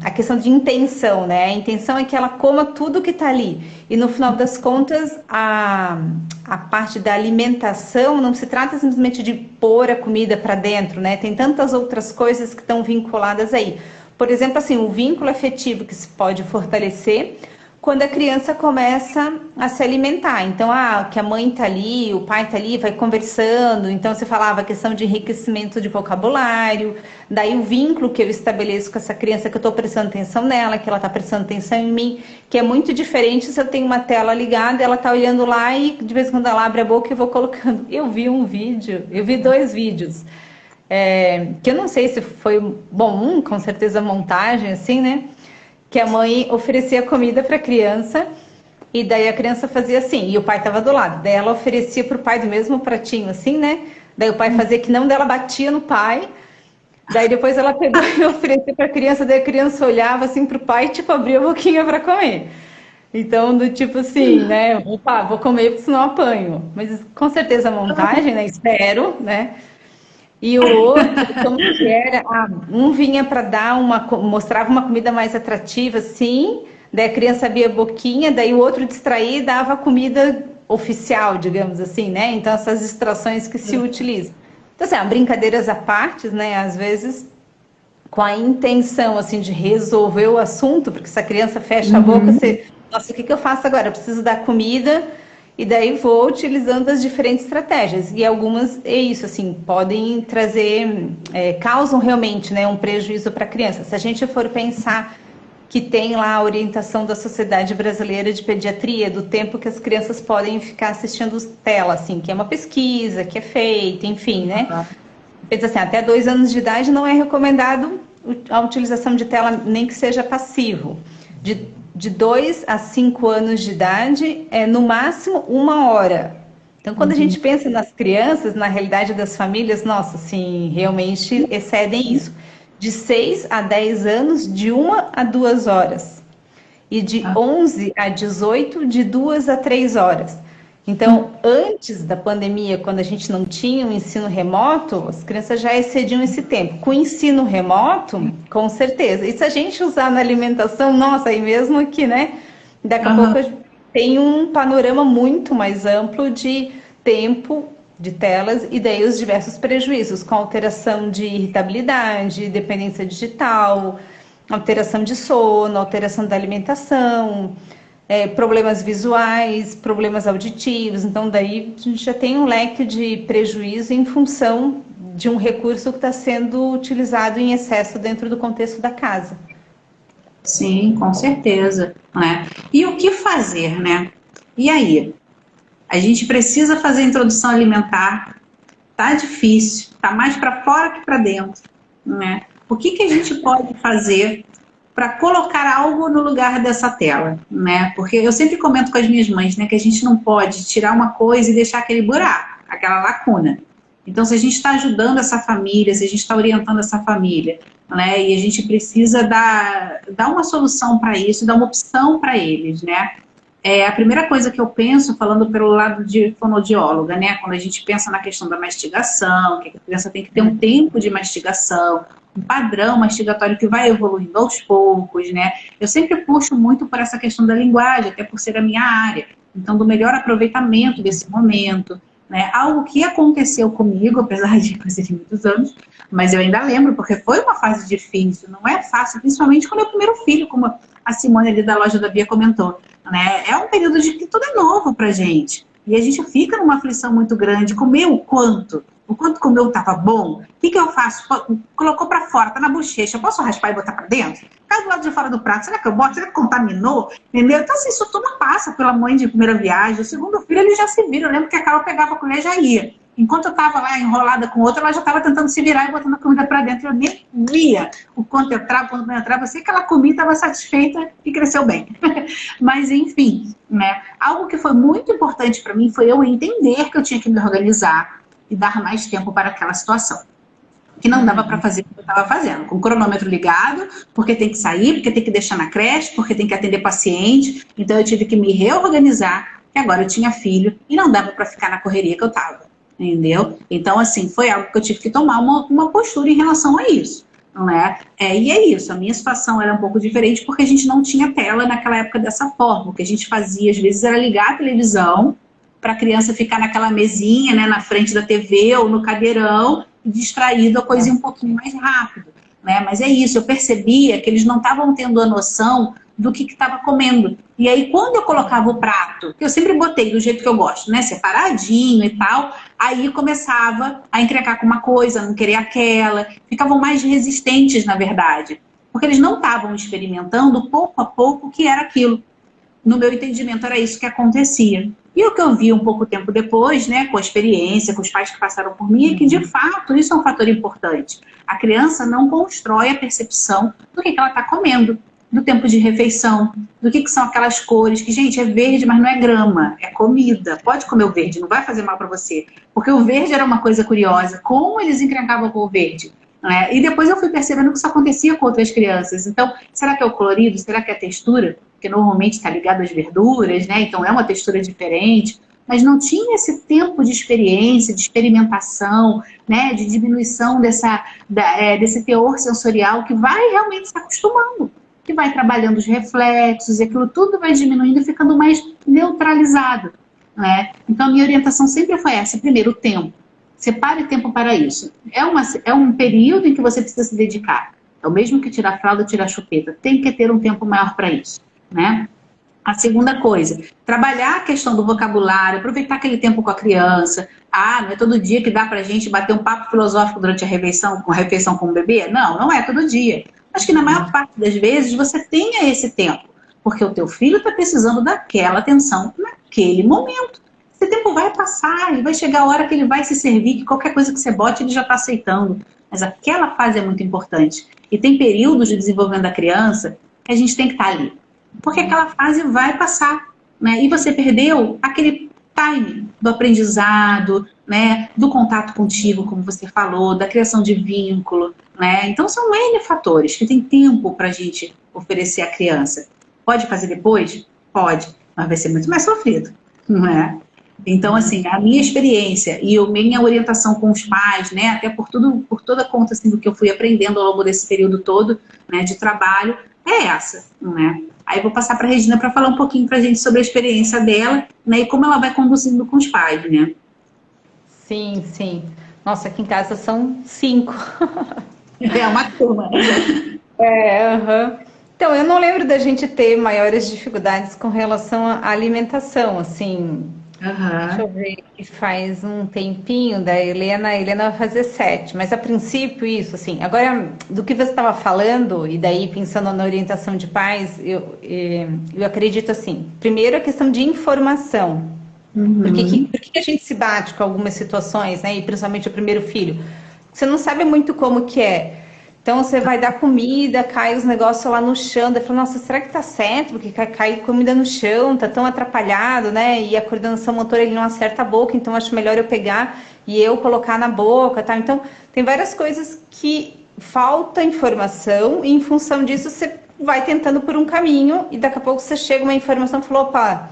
a questão de intenção, né? A intenção é que ela coma tudo que está ali. E no final das contas, a parte da alimentação não se trata simplesmente de pôr a comida para dentro, né? Tem tantas outras coisas que estão vinculadas aí. Por exemplo, assim, o vínculo afetivo que se pode fortalecer quando a criança começa a se alimentar. Então, que a mãe tá ali, o pai tá ali, vai conversando. Então, você falava a questão de enriquecimento de vocabulário, daí o vínculo que eu estabeleço com essa criança, que eu tô prestando atenção nela, que ela tá prestando atenção em mim, que é muito diferente se eu tenho uma tela ligada, ela tá olhando lá e de vez em quando ela abre a boca e eu vou colocando. Eu vi 2 vídeos, que eu não sei se foi, bom, com certeza montagem, assim, né? Que a mãe oferecia comida para a criança e daí a criança fazia assim, e o pai estava do lado. Daí ela oferecia para o pai do mesmo pratinho, assim, né? Daí o pai fazia que não, dela batia no pai. Daí depois ela pegou e oferecia para a criança, daí a criança olhava assim para o pai e tipo abria a boquinha para comer. Então, do tipo assim, né? Opa, vou comer porque senão apanho. Mas com certeza a montagem, né? Espero, né? E o outro, como que era? Um vinha para mostrava uma comida mais atrativa, assim, daí a criança abria a boquinha, daí o outro distraía e dava a comida oficial, digamos assim, né? Então, essas distrações que se utilizam. Então, assim, brincadeiras à parte, né? Às vezes, com a intenção, assim, de resolver o assunto, porque se a criança fecha a boca, você... Nossa, o que eu faço agora? Eu preciso dar comida... E daí vou utilizando as diferentes estratégias. E algumas, é isso, assim, podem trazer, causam realmente, né, um prejuízo para a criança. Se a gente for pensar que tem lá a orientação da Sociedade Brasileira de Pediatria, do tempo que as crianças podem ficar assistindo tela, assim, que é uma pesquisa, que é feita, enfim, né? Diz assim, até 2 anos de idade não é recomendado a utilização de tela, nem que seja passivo. De 2 a 5 anos de idade, no máximo 1 hora. Então, quando a gente pensa nas crianças, na realidade das famílias, nossa, assim, realmente excedem isso. De 6 a 10 anos, de 1 a 2 horas. E de 11 a 18, de 2 a 3 horas. Então, antes da pandemia, quando a gente não tinha o ensino remoto, as crianças já excediam esse tempo. Com o ensino remoto, com certeza. E se a gente usar na alimentação, nossa, aí mesmo aqui, né? Daqui a pouco tem um panorama muito mais amplo de tempo, de telas, e daí os diversos prejuízos, com alteração de irritabilidade, dependência digital, alteração de sono, alteração da alimentação... problemas visuais, problemas auditivos. Então, daí a gente já tem um leque de prejuízo em função de um recurso que está sendo utilizado em excesso dentro do contexto da casa. Sim, com certeza, né? E o que fazer, né? E aí? A gente precisa fazer a introdução alimentar, tá difícil, tá mais para fora que para dentro, né? O que a gente pode fazer para colocar algo no lugar dessa tela, né? Porque eu sempre comento com as minhas mães, né, que a gente não pode tirar uma coisa e deixar aquele buraco, aquela lacuna. Então, se a gente está ajudando essa família, se a gente está orientando essa família, né, e a gente precisa dar uma solução para isso, dar uma opção para eles, né? A primeira coisa que eu penso, falando pelo lado de fonoaudióloga, né, quando a gente pensa na questão da mastigação, que a criança tem que ter um tempo de mastigação, um padrão mastigatório que vai evoluindo aos poucos, né? Eu sempre puxo muito por essa questão da linguagem, até por ser a minha área. Então, do melhor aproveitamento desse momento, né? Algo que aconteceu comigo, apesar de coisa de muitos anos, mas eu ainda lembro, porque foi uma fase difícil, não é fácil, principalmente quando é o primeiro filho, como a Simone ali da loja da Bia comentou, né? É um período de que tudo é novo pra gente. E a gente fica numa aflição muito grande. Comeu o quanto? O quanto comeu estava bom? O que eu faço? Colocou para fora, tá na bochecha. Eu posso raspar e botar para dentro? Cai do lado de fora do prato. Será que eu boto? Será que contaminou? Entendeu? Então, assim, isso tudo passa pela mãe de primeira viagem. O segundo filho, ele já se vira. Eu lembro que a Carol pegava a colher e já ia. Enquanto eu estava lá enrolada com outra, ela já estava tentando se virar e botando a comida para dentro. Eu nem via o quanto entrava, o quanto não entrava. Eu sei que ela comia, estava satisfeita e cresceu bem. Mas, enfim, né? Algo que foi muito importante para mim foi eu entender que eu tinha que me organizar e dar mais tempo para aquela situação. Que não dava para fazer o que eu estava fazendo. Com o cronômetro ligado, porque tem que sair, porque tem que deixar na creche, porque tem que atender paciente. Então, eu tive que me reorganizar, que agora eu tinha filho e não dava para ficar na correria que eu estava. Entendeu? Então, assim, foi algo que eu tive que tomar uma postura em relação a isso, não é? E é isso, a minha situação era um pouco diferente porque a gente não tinha tela naquela época dessa forma. O que a gente fazia, às vezes, era ligar a televisão para a criança ficar naquela mesinha, né, na frente da TV ou no cadeirão, distraído, a coisinha um pouquinho mais rápido, né? Mas é isso, eu percebia que eles não estavam tendo a noção do que estava comendo. E aí, quando eu colocava o prato, eu sempre botei do jeito que eu gosto, né? Separadinho e tal, aí começava a encrencar com uma coisa, não querer aquela, ficavam mais resistentes, na verdade. Porque eles não estavam experimentando pouco a pouco o que era aquilo. No meu entendimento, era isso que acontecia. E o que eu vi um pouco tempo depois, né, com a experiência, com os pais que passaram por mim, é que, de fato, isso é um fator importante. A criança não constrói a percepção do que ela está comendo, do tempo de refeição, do que são aquelas cores, que, gente, é verde, mas não é grama, é comida. Pode comer o verde, não vai fazer mal para você. Porque o verde era uma coisa curiosa. Como eles encrencavam com o verde? Né? E depois eu fui percebendo que isso acontecia com outras crianças. Então, será que é o colorido? Será que é a textura? Porque normalmente está ligado às verduras, né? Então é uma textura diferente. Mas não tinha esse tempo de experiência, de experimentação, né? De diminuição desse teor sensorial que vai realmente se acostumando, que vai trabalhando os reflexos, e aquilo tudo vai diminuindo e ficando mais neutralizado. Né? Então a minha orientação sempre foi essa. Primeiro, o tempo. Separe tempo para isso. É um período em que você precisa se dedicar. Então, mesmo que tirar a fralda, tirar a chupeta, tem que ter um tempo maior para isso. Né? A segunda coisa, trabalhar a questão do vocabulário, aproveitar aquele tempo com a criança. Não é todo dia que dá pra gente bater um papo filosófico durante a refeição com o bebê? Não é todo dia. Acho que na maior parte das vezes você tenha esse tempo, porque o teu filho está precisando daquela atenção naquele momento. Esse tempo vai passar e vai chegar a hora que ele vai se servir, que qualquer coisa que você bote ele já está aceitando. Mas aquela fase é muito importante. E tem períodos de desenvolvimento da criança que a gente tem que estar ali. Porque aquela fase vai passar, né? E você perdeu aquele time do aprendizado, né? Do contato contigo, como você falou, da criação de vínculo, né? Então são N fatores que tem tempo para a gente oferecer à criança. Pode fazer depois? Pode, mas vai ser muito mais sofrido, não é? Então, assim, a minha experiência e a minha orientação com os pais, né? Até por toda conta assim, do que eu fui aprendendo ao longo desse período todo, né, de trabalho, é essa, não é? Aí eu vou passar para a Regina para falar um pouquinho para a gente sobre a experiência dela, né, e como ela vai conduzindo com os pais, né? Sim, sim. Nossa, aqui em casa são 5. É uma turma. Então, eu não lembro da gente ter maiores dificuldades com relação à alimentação, assim. Deixa eu ver, que faz um tempinho da Helena. A Helena vai fazer 7, mas a princípio isso, assim. Agora, do que você estava falando, e daí pensando na orientação de pais, eu acredito assim, primeiro a questão de informação. Por que a gente se bate com algumas situações, né? E principalmente o primeiro filho? Você não sabe muito como que é. Então você vai dar comida, cai os negócios lá no chão, daí fala, nossa, será que tá certo? Porque cai comida no chão, tá tão atrapalhado, né? E a coordenação motora ele não acerta a boca, então acho melhor eu pegar e eu colocar na boca, tá? Então tem várias coisas que falta informação e em função disso você vai tentando por um caminho e daqui a pouco você chega uma informação e falou, opa,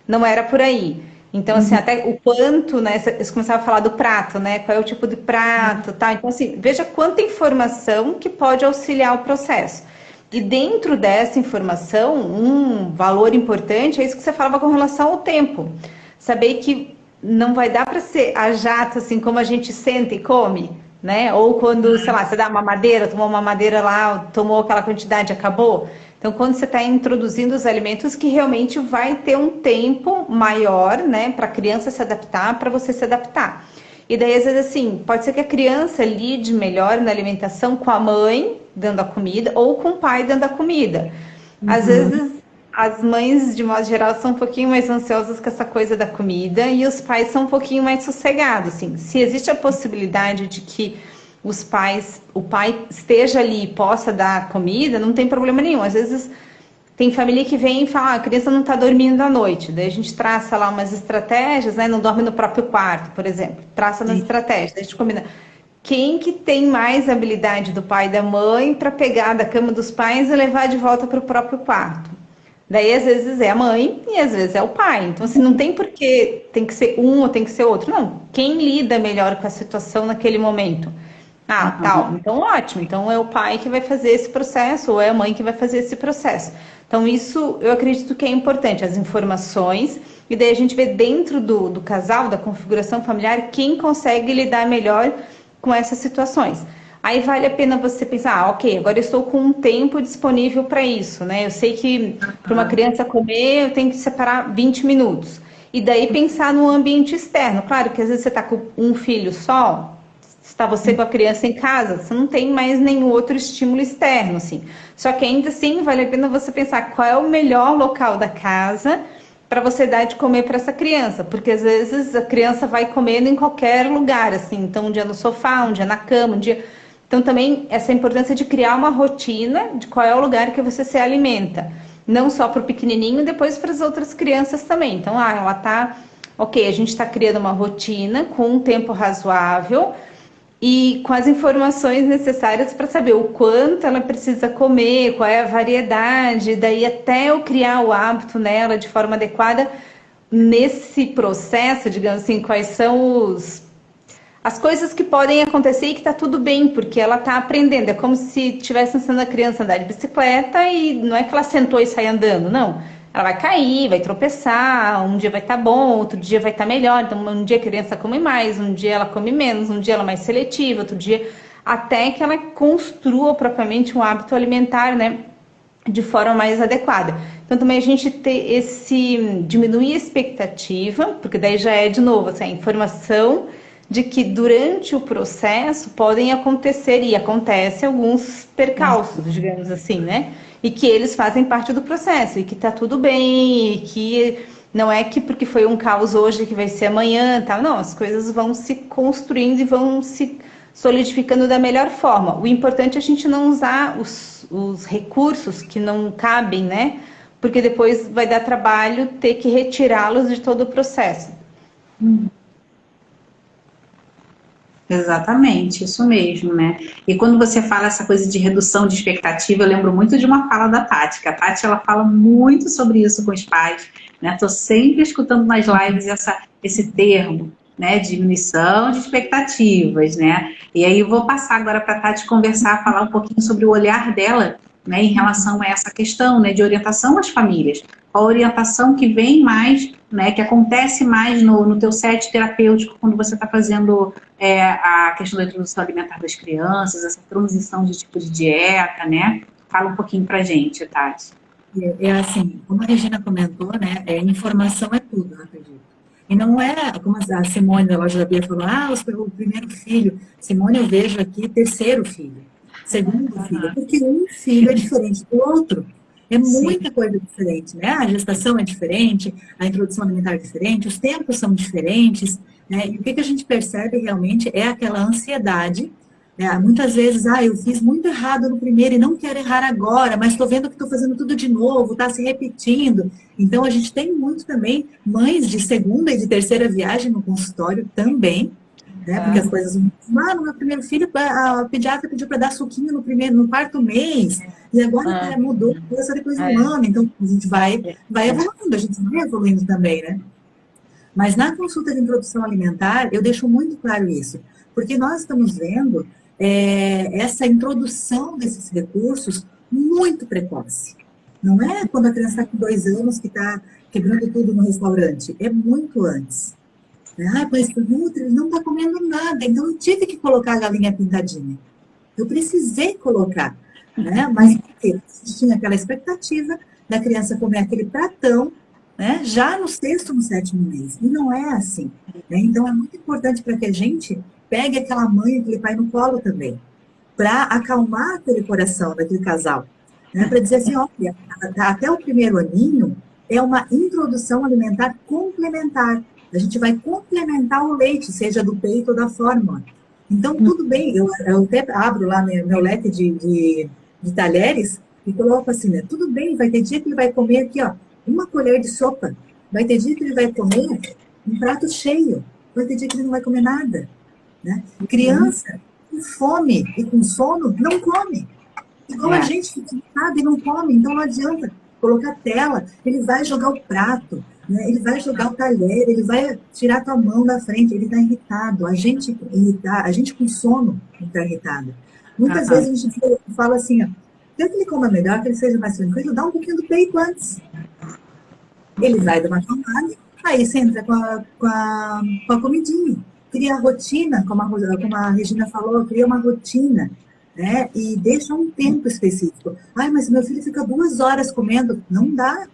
não era por aí. Então, assim, até o quanto, né, você começava a falar do prato, né, qual é o tipo de prato, tá? Então, assim, veja quanta informação que pode auxiliar o processo. E dentro dessa informação, um valor importante é isso que você falava com relação ao tempo. Saber que não vai dar para ser a jato, assim, como a gente senta e come, né? Ou quando, sei lá, você dá uma mamadeira, tomou uma mamadeira lá, tomou aquela quantidade, acabou. Então, quando você está introduzindo os alimentos, que realmente vai ter um tempo maior, né, para a criança se adaptar, para você se adaptar. E daí, às vezes, assim, pode ser que a criança lide melhor na alimentação com a mãe dando a comida ou com o pai dando a comida. Às vezes, as mães, de modo geral, são um pouquinho mais ansiosas com essa coisa da comida e os pais são um pouquinho mais sossegados, assim. Se existe a possibilidade de que o pai esteja ali e possa dar comida, não tem problema nenhum. Às vezes tem família que vem e fala, a criança não está dormindo à noite. Daí a gente traça lá umas estratégias, né? Não dorme no próprio quarto, por exemplo. Traça umas estratégias, daí a gente combina. Quem que tem mais habilidade do pai e da mãe para pegar da cama dos pais e levar de volta para o próprio quarto? Daí às vezes é a mãe e às vezes é o pai. Então assim, não tem porquê tem que ser um ou tem que ser outro. Não, quem lida melhor com a situação naquele momento? Tal. Então, ótimo. Então, é o pai que vai fazer esse processo ou é a mãe que vai fazer esse processo. Então, isso eu acredito que é importante, as informações. E daí a gente vê dentro do casal, da configuração familiar, quem consegue lidar melhor com essas situações. aí vale a pena você pensar, ok, agora eu estou com um tempo disponível para isso, né? Eu sei que para uma criança comer eu tenho que separar 20 minutos. E daí pensar no ambiente externo. Claro que às vezes você está com um filho só, está você com a criança em casa, você não tem mais nenhum outro estímulo externo, assim. Só que ainda assim vale a pena você pensar qual é o melhor local da casa para você dar de comer para essa criança, porque às vezes a criança vai comendo em qualquer lugar, assim, então um dia no sofá, um dia na cama, um dia... Então também essa importância de criar uma rotina de qual é o lugar que você se alimenta, não só para o pequenininho, depois para as outras crianças também. Então, ela tá, ok, a gente está criando uma rotina com um tempo razoável, e com as informações necessárias para saber o quanto ela precisa comer, qual é a variedade, daí até eu criar o hábito nela de forma adequada. Nesse processo, digamos assim, quais são as coisas que podem acontecer e que está tudo bem, porque ela está aprendendo. É como se estivesse ensinando a criança a andar de bicicleta e não é que ela sentou e sai andando, não. Ela vai cair, vai tropeçar, um dia vai estar bom, outro dia vai estar melhor. Então, um dia a criança come mais, um dia ela come menos, um dia ela é mais seletiva, outro dia... Até que ela construa propriamente um hábito alimentar, né, de forma mais adequada. Então, também a gente ter diminuir a expectativa, porque daí já é, de novo, assim, a informação de que durante o processo podem acontecer, e acontecem alguns percalços, digamos assim, né? E que eles fazem parte do processo, e que tá tudo bem, e que não é que porque foi um caos hoje que vai ser amanhã, tal. Não, as coisas vão se construindo e vão se solidificando da melhor forma. O importante é a gente não usar os recursos que não cabem, né? Porque depois vai dar trabalho ter que retirá-los de todo o processo. Exatamente, isso mesmo, né? E quando você fala essa coisa de redução de expectativa, eu lembro muito de uma fala da Tati, que a Tati, ela fala muito sobre isso com os pais, né? Tô sempre escutando nas lives esse termo, né? Diminuição de expectativas, né? E aí eu vou passar agora para a Tati conversar, falar um pouquinho sobre o olhar dela, né? Em relação a essa questão, né? De orientação às famílias. Qual a orientação que vem mais, né? Que acontece mais no teu set terapêutico quando você está fazendo a questão da introdução alimentar das crianças, essa transição de tipo de dieta, né? Fala um pouquinho pra gente, Tati. É assim, como a Regina comentou, né? Informação é tudo, eu acredito. E não é, como a Simone da Loja da Bia falou, o primeiro filho. Simone, eu vejo aqui, terceiro filho, segundo filho, porque um filho é diferente do outro. É muita coisa diferente, né? A gestação é diferente, a introdução alimentar é diferente, os tempos são diferentes, né? E o que a gente percebe realmente é aquela ansiedade, né? Muitas vezes, eu fiz muito errado no primeiro e não quero errar agora, mas estou vendo que estou fazendo tudo de novo, está se repetindo. Então, a gente tem muito também mães de segunda e de terceira viagem no consultório também, né? Porque as coisas... no meu primeiro filho, a pediatra pediu para dar suquinho no quarto mês, e agora mudou, só depois de um ano. Então, a gente vai evoluindo, a gente vai evoluindo também, né? Mas na consulta de introdução alimentar, eu deixo muito claro isso, porque nós estamos vendo essa introdução desses recursos muito precoce. Não é quando a criança está com 2 anos que está quebrando tudo no restaurante, é muito antes. Mas o Nutri não está comendo nada, então eu tive que colocar a galinha pintadinha. Eu precisei colocar, né? Mas porque tinha aquela expectativa da criança comer aquele pratão, né? Já no 6º, no 7º mês. E não é assim, né? Então é muito importante para que a gente pegue aquela mãe, aquele pai no colo também, para acalmar aquele coração daquele casal, né? Para dizer assim, olha, até o primeiro aninho é uma introdução alimentar complementar. A gente vai complementar o leite, seja do peito ou da fórmula. Então, tudo bem, eu até abro lá meu leque de talheres e coloco assim, né? Tudo bem, vai ter dia que ele vai comer aqui, uma colher de sopa. Vai ter dia que ele vai comer um prato cheio. Vai ter dia que ele não vai comer nada, né? Criança com fome e com sono não come. Igual a gente que sabe não come, então não adianta colocar tela. Ele vai jogar o prato, né? Ele vai jogar o talher, ele vai tirar a tua mão da frente, ele está irritado. A gente com sono está irritado. Muitas vezes a gente fala assim, quer que ele coma melhor, que ele seja mais tranquilo, dá um pouquinho do peito antes. Ele vai dar uma tomada, aí você entra com a comidinha. cria rotina, como a Regina falou, cria uma rotina, né? E deixa um tempo específico. Ai, mas meu filho fica 2 horas comendo. Não dá,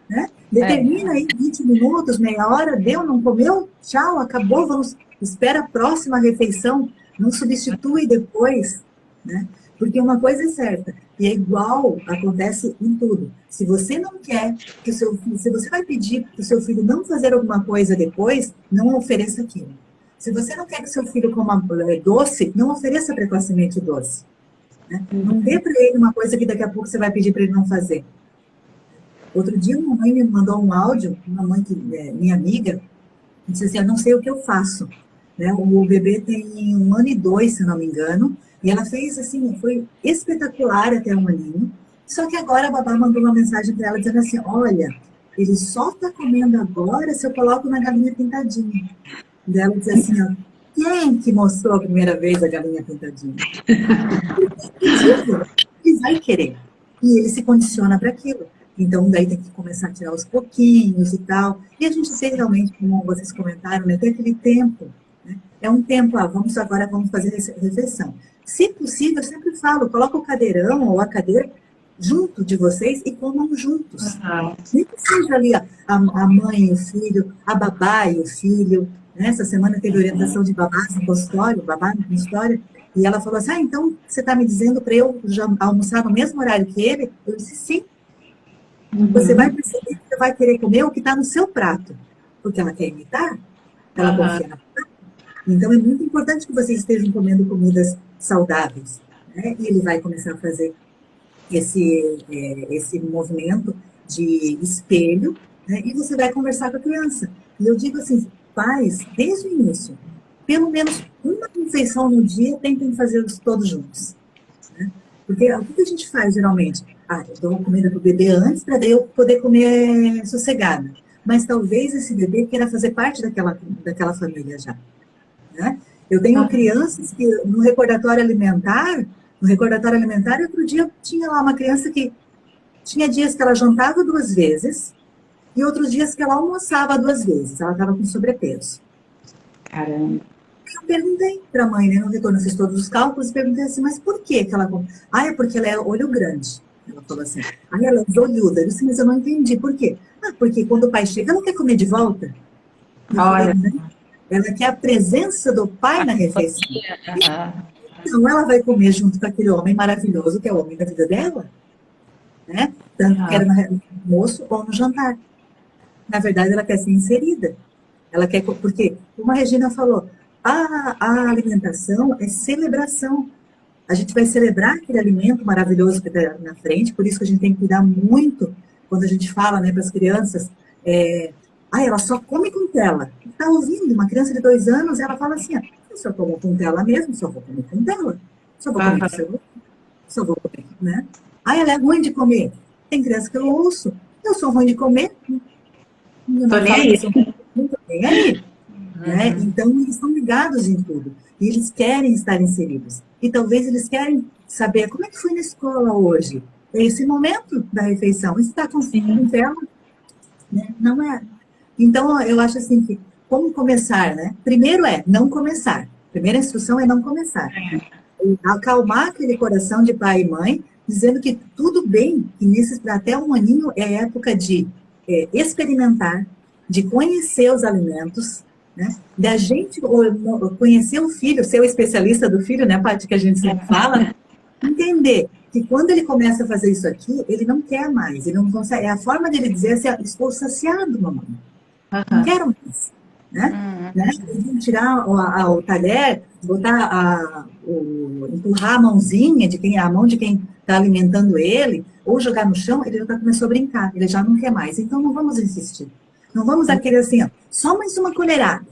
né? Determina aí 20 minutos, meia hora, deu, não comeu? Tchau, acabou, espera a próxima refeição, não substitui depois, né? Porque uma coisa é certa, e é igual, acontece em tudo. Se você não quer que o seu filho, se você vai pedir para o seu filho não fazer alguma coisa depois, não ofereça aquilo. Se você não quer que seu filho coma doce, não ofereça precocemente doce. Né? Não dê para ele uma coisa que daqui a pouco você vai pedir para ele não fazer. Outro dia, uma mãe me mandou um áudio, uma mãe que é minha amiga, disse assim, eu não sei o que eu faço. Né? O bebê tem 1 ano e 2, se não me engano, e ela fez assim, foi espetacular até 1 aninho, só que agora a babá mandou uma mensagem para ela dizendo assim, olha, ele só está comendo agora se eu coloco na galinha pintadinha. E ela diz assim, ó, quem que mostrou a primeira vez a galinha pintadinha? Ele vai querer, e ele se condiciona para aquilo. Então, daí tem que começar a tirar aos pouquinhos e tal. E a gente tem realmente, como vocês comentaram, né, tem aquele tempo. Né? É um tempo, vamos fazer refeição. Se possível, eu sempre falo, coloca o cadeirão ou a cadeira junto de vocês e comam juntos. Nem que seja ali a mãe e o filho, a babá e o filho. Né? Essa semana teve orientação de babás no consultório, babá no consultório, e ela falou assim, então você está me dizendo para eu já almoçar no mesmo horário que ele? Eu disse, sim. Você vai perceber que você vai querer comer o que está no seu prato, porque ela quer imitar, ela confia na prato. Então, é muito importante que vocês estejam comendo comidas saudáveis, né? E ele vai começar a fazer esse movimento de espelho, né? E você vai conversar com a criança. E eu digo assim, pais, desde o início, pelo menos uma refeição no dia, tentem fazer todos juntos. Né? Porque o que a gente faz, geralmente? Eu dou comida para o bebê antes, para eu poder comer sossegada. Mas talvez esse bebê queira fazer parte daquela família já. Né? Eu tenho crianças que, no recordatório alimentar, outro dia tinha lá uma criança que tinha dias que ela jantava 2 vezes e outros dias que ela almoçava 2 vezes. Ela estava com sobrepeso. Caramba. Eu perguntei para a mãe, né, no retorno, fiz todos os cálculos, e perguntei assim, mas por que ela... é porque ela é olho grande. Ela falou assim, ela é olhuda. Eu disse, mas eu não entendi, por quê? Porque quando o pai chega, ela quer comer de volta. Olha. Ela quer a presença do pai na refeição. Então, ela vai comer junto com aquele homem maravilhoso, que é o homem da vida dela. Né? Tanto que era no almoço ou no jantar. Na verdade, ela quer ser inserida. Ela quer, porque, como a Regina falou, a alimentação é celebração. A gente vai celebrar aquele alimento maravilhoso que está na frente, por isso que a gente tem que cuidar muito quando a gente fala, né, para as crianças, ela só come com tela. Está ouvindo? Uma criança de 2 anos, ela fala assim, eu só como com tela mesmo, só vou comer com tela. Só vou comer com celular. Só vou comer, né? ela é ruim de comer. Tem criança que eu ouço, eu sou ruim de comer. Tô nem aí. Não tô nem aí. Né? Então, eles estão ligados em tudo. E eles querem estar inseridos. E talvez eles querem saber como é que foi na escola hoje. Esse momento da refeição. Você está com tela? Né? Não é. Então, eu acho assim que, como começar, né? Primeiro não começar. Primeira instrução é não começar. Acalmar aquele coração de pai e mãe, dizendo que tudo bem, que até 1 aninho é época de experimentar, de conhecer os alimentos, né? Da gente conhecer o filho, ser o especialista do filho, né, Paty, que a gente sempre fala, entender que quando ele começa a fazer isso aqui, ele não quer mais, ele não consegue, é a forma dele dizer assim, estou saciado, mamãe, não quero mais, né? Né? Tirar o talher, botar empurrar a mãozinha a mão de quem está alimentando ele, ou jogar no chão, ele já começou a brincar, ele já não quer mais, então não vamos insistir. Não vamos aquele assim, ó, só mais uma colherada,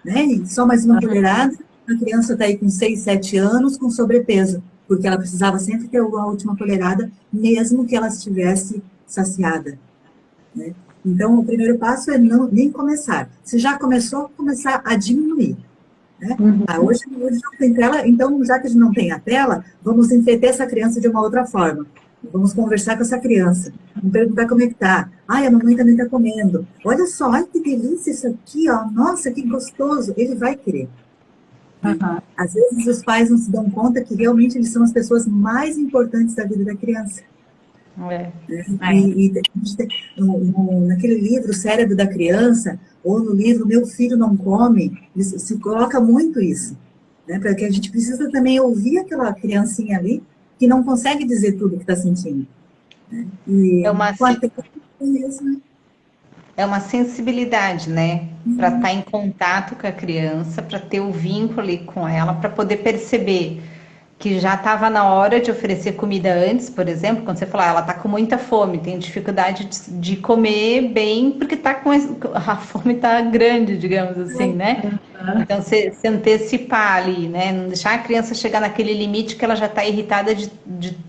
né? E só mais uma colherada, a criança está aí com 6, 7 anos com sobrepeso, porque ela precisava sempre ter a última colherada, mesmo que ela estivesse saciada, né? Então, o primeiro passo é nem começar. Se já começou a diminuir, né? Hoje não tem tela, então, já que a gente não tem a tela, vamos entreter essa criança de uma outra forma. Vamos conversar com essa criança. Vamos perguntar como é que tá. Ai, a mamãe também está comendo. Olha só, ai, que delícia isso aqui, ó. Nossa, que gostoso. Ele vai querer. Uhum. Às vezes os pais não se dão conta que realmente eles são as pessoas mais importantes da vida da criança. E naquele livro, O Cérebro da Criança, ou no livro Meu Filho Não Come, se coloca muito isso. Né? Porque a gente precisa também ouvir aquela criancinha ali que não consegue dizer tudo que está sentindo. Né? E é uma sensibilidade, né? Para estar em contato com a criança, para ter o vínculo ali com ela, para poder perceber que já estava na hora de oferecer comida antes, por exemplo, quando você fala, ela está com muita fome, tem dificuldade de comer bem, porque tá com a fome está grande, digamos assim, né? Então, se antecipar ali, né? Não deixar a criança chegar naquele limite que ela já está irritada de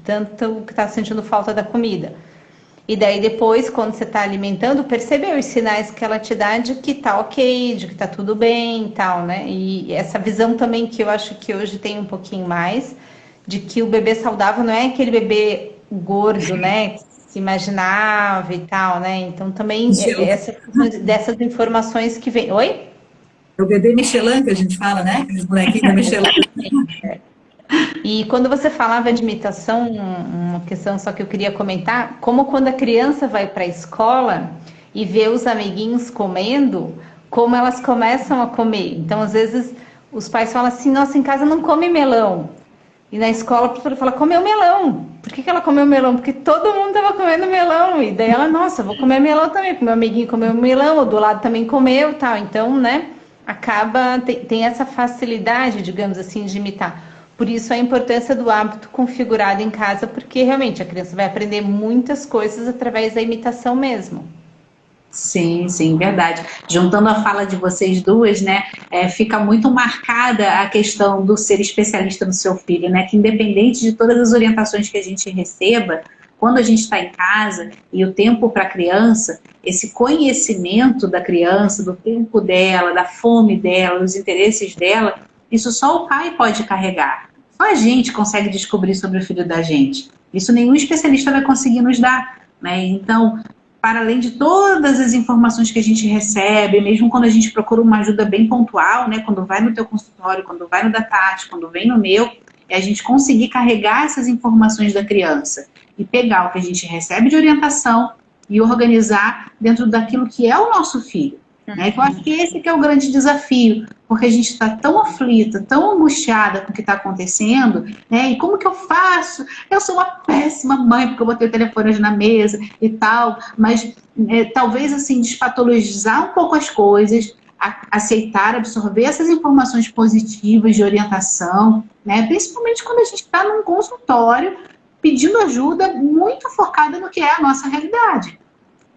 tanto que está sentindo falta da comida. E daí depois, quando você está alimentando, perceber os sinais que ela te dá de que tá ok, de que tá tudo bem e tal, né? E essa visão também que eu acho que hoje tem um pouquinho mais, de que o bebê saudável não é aquele bebê gordo, né? Que se imaginava e tal, né? Então também dessas informações que vem. Oi? É o bebê Michelin que a gente fala, né? Aqueles bonequinhos da Michelin. E quando você falava de imitação, uma questão só que eu queria comentar, como quando a criança vai para a escola e vê os amiguinhos comendo, como elas começam a comer. Então, às vezes, os pais falam assim, nossa, em casa não come melão. E na escola a professora fala, comeu melão. Por que ela comeu melão? Porque todo mundo estava comendo melão. E daí ela, nossa, vou comer melão também, porque meu amiguinho comeu melão, o do lado também comeu, tal. Então, né, tem essa facilidade, digamos assim, de imitar. Por isso a importância do hábito configurado em casa, porque realmente a criança vai aprender muitas coisas através da imitação mesmo. Sim, sim, verdade. Juntando a fala de vocês duas, né, fica muito marcada a questão do ser especialista no seu filho, né, que independente de todas as orientações que a gente receba, quando a gente está em casa e o tempo para a criança, esse conhecimento da criança, do tempo dela, da fome dela, dos interesses dela, isso só o pai pode carregar. Só a gente consegue descobrir sobre o filho da gente. Isso nenhum especialista vai conseguir nos dar, né? Então, para além de todas as informações que a gente recebe, mesmo quando a gente procura uma ajuda bem pontual, né, quando vai no teu consultório, quando vai no da Tati, quando vem no meu, é a gente conseguir carregar essas informações da criança e pegar o que a gente recebe de orientação e organizar dentro daquilo que é o nosso filho. Né? Eu acho que esse que é o grande desafio, porque a gente está tão aflita, tão angustiada com o que está acontecendo, né? E como que eu faço? Eu sou uma péssima mãe, porque eu botei o telefone na mesa e tal, mas talvez assim, despatologizar um pouco as coisas, aceitar, absorver essas informações positivas de orientação, né? Principalmente quando a gente está num consultório pedindo ajuda muito focada no que é a nossa realidade.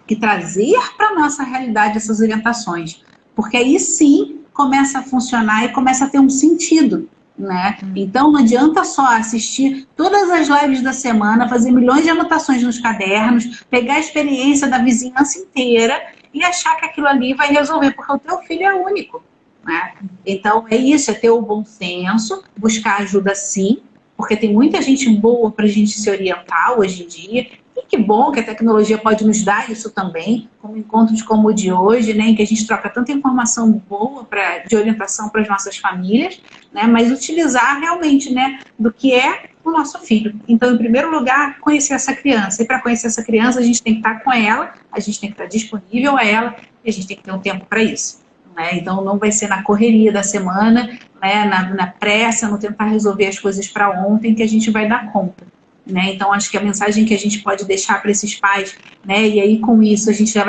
Que trazer para a nossa realidade essas orientações, porque aí sim começa a funcionar e começa a ter um sentido, né? Então não adianta só assistir todas as lives da semana, fazer milhões de anotações nos cadernos, pegar a experiência da vizinhança inteira e achar que aquilo ali vai resolver, porque o teu filho é único, né? Então é isso, é ter o bom senso, buscar ajuda sim, porque tem muita gente boa para a gente se orientar hoje em dia. E que bom que a tecnologia pode nos dar isso também, como encontros como o de hoje, né, em que a gente troca tanta informação boa de orientação para as nossas famílias, né, mas utilizar realmente, né, do que é o nosso filho. Então, em primeiro lugar, conhecer essa criança. E para conhecer essa criança, a gente tem que estar com ela, a gente tem que estar disponível a ela e a gente tem que ter um tempo para isso. Né? Então, não vai ser na correria da semana, né, na pressa, no tentar resolver as coisas para ontem que a gente vai dar conta. Né? Então, acho que a mensagem que a gente pode deixar para esses pais, né? E aí com isso a gente já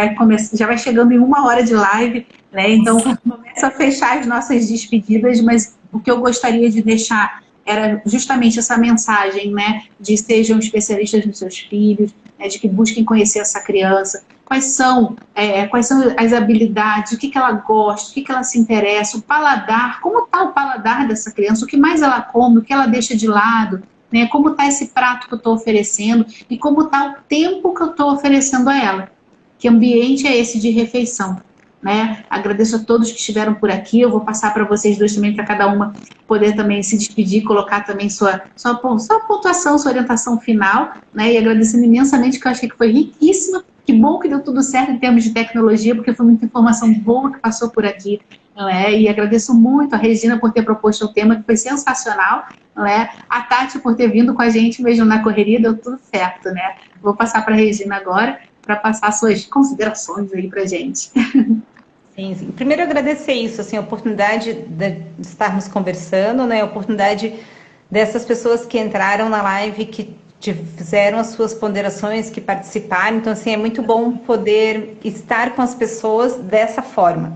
vai chegando em 1 hora de live, né? Então começa a fechar as nossas despedidas, mas o que eu gostaria de deixar era justamente essa mensagem, né? De sejam especialistas nos seus filhos, né? De que busquem conhecer essa criança, quais são as habilidades, o que ela gosta, o que ela se interessa, o paladar, como está o paladar dessa criança, o que mais ela come, o que ela deixa de lado. Né, como está esse prato que eu estou oferecendo e como está o tempo que eu estou oferecendo a ela. Que ambiente é esse de refeição? Né? Agradeço a todos que estiveram por aqui. Eu vou passar para vocês dois também, para cada uma poder também se despedir, colocar também sua pontuação, sua orientação final, né? E agradecendo imensamente, que eu achei que foi riquíssima. Que bom que deu tudo certo em termos de tecnologia, porque foi muita informação boa que passou por aqui, não é? E agradeço muito a Regina por ter proposto o tema, que foi sensacional, não é? A Tati por ter vindo com a gente mesmo na correria, deu tudo certo, né? Vou passar para a Regina agora, para passar suas considerações aí para a gente. Sim, sim. Primeiro agradecer isso, assim, a oportunidade de estarmos conversando, né? A oportunidade dessas pessoas que entraram na live, que fizeram as suas ponderações, que participaram. Então, assim, é muito bom poder estar com as pessoas dessa forma.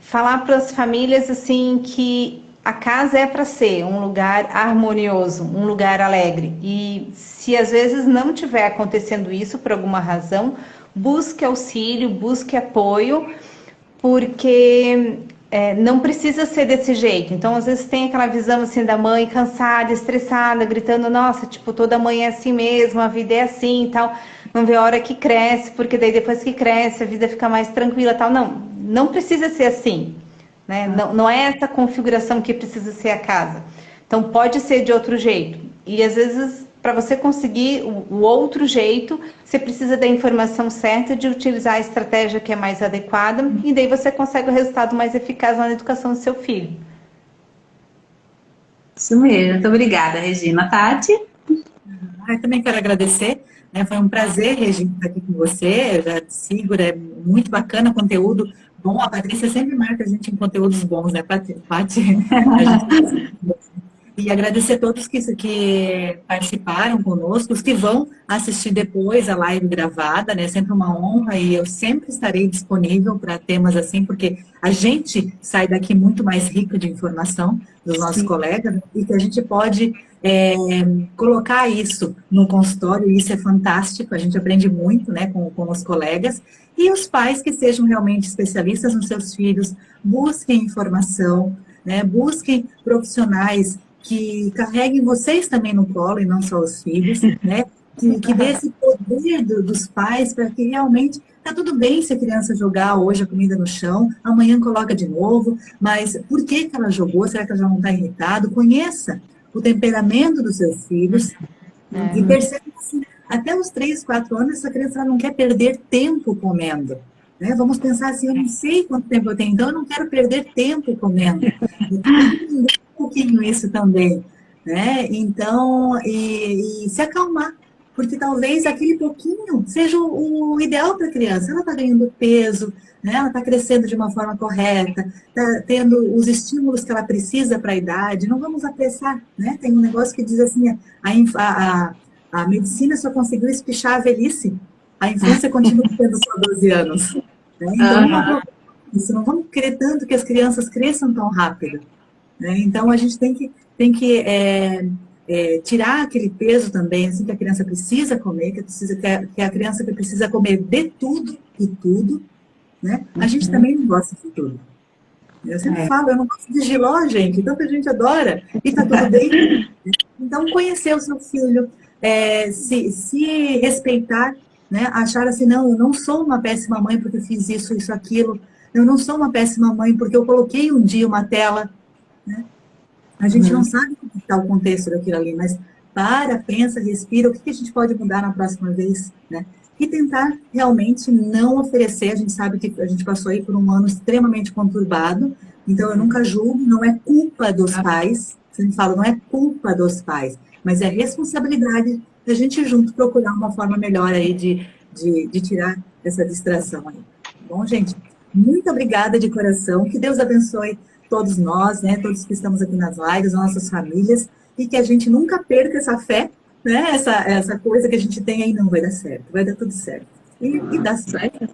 Falar para as famílias, assim, que a casa é para ser um lugar harmonioso, um lugar alegre. E se às vezes não estiver acontecendo isso por alguma razão, busque auxílio, busque apoio, porque não precisa ser desse jeito. Então, às vezes tem aquela visão assim da mãe cansada, estressada, gritando, nossa, tipo, toda mãe é assim mesmo, a vida é assim e tal. Não vê a hora que cresce, porque daí depois que cresce a vida fica mais tranquila e tal. Não precisa ser assim, né? Não é essa configuração que precisa ser a casa. Então, pode ser de outro jeito. E às vezes, para você conseguir o outro jeito, você precisa da informação certa, de utilizar a estratégia que é mais adequada, e daí você consegue o resultado mais eficaz na educação do seu filho. Isso mesmo, muito obrigada, Regina. Tati? Eu também quero agradecer, né? Foi um prazer, Regina, estar aqui com você. Eu já te sigo, é muito bacana o conteúdo bom. A Patrícia sempre marca a gente em conteúdos bons, né, Paty? A gente... E agradecer a todos que participaram conosco, os que vão assistir depois a live gravada, né? É sempre uma honra, e eu sempre estarei disponível para temas assim, porque a gente sai daqui muito mais rico de informação dos nossos colegas, e que a gente pode colocar isso no consultório, e isso é fantástico, a gente aprende muito, né, com os colegas. E os pais que sejam realmente especialistas nos seus filhos, busquem informação, né? Busquem profissionais que carreguem vocês também no colo, e não só os filhos, né? Que dê esse poder dos pais para que realmente, tá tudo bem se a criança jogar hoje a comida no chão, amanhã coloca de novo, mas por que ela jogou? Será que ela já não está irritada? Conheça o temperamento dos seus filhos e perceba assim, até os 3, 4 anos, essa criança não quer perder tempo comendo. Né? Vamos pensar assim, eu não sei quanto tempo eu tenho, então eu não quero perder tempo comendo. Um pouquinho isso também, né? Então, e se acalmar, porque talvez aquele pouquinho seja o ideal para a criança. Ela está ganhando peso, né? Ela está crescendo de uma forma correta, está tendo os estímulos que ela precisa para a idade. Não vamos apressar, né? Tem um negócio que diz assim, a medicina só conseguiu espichar a velhice, a infância continua tendo só 12 anos. Né? Então, não vamos querer tanto que as crianças cresçam tão rápido. Né? Então, a gente tem que tirar aquele peso também, assim, que a criança precisa comer, que a criança que precisa comer de tudo e tudo, né? A gente também não gosta de tudo. Eu sempre falo, eu não gosto de giló, gente, tanta gente adora, e tá tudo bem. Então, conhecer o seu filho, se respeitar, né? Achar assim, não, eu não sou uma péssima mãe porque fiz isso, aquilo, eu não sou uma péssima mãe porque eu coloquei um dia uma tela, né? A gente não sabe o que está o contexto daquilo ali, mas pensa, respira, o que a gente pode mudar na próxima vez, né? E tentar realmente não oferecer, a gente sabe que a gente passou aí por um ano extremamente conturbado, então eu nunca julgo, não é culpa dos pais, sempre falo, não é culpa dos pais, mas é responsabilidade da gente junto procurar uma forma melhor aí de tirar essa distração aí. Bom, gente, muito obrigada de coração, que Deus abençoe todos nós, né, todos que estamos aqui nas lives, nossas famílias, e que a gente nunca perca essa fé, né, essa coisa que a gente tem aí, não vai dar certo, vai dar tudo certo. E dá certo.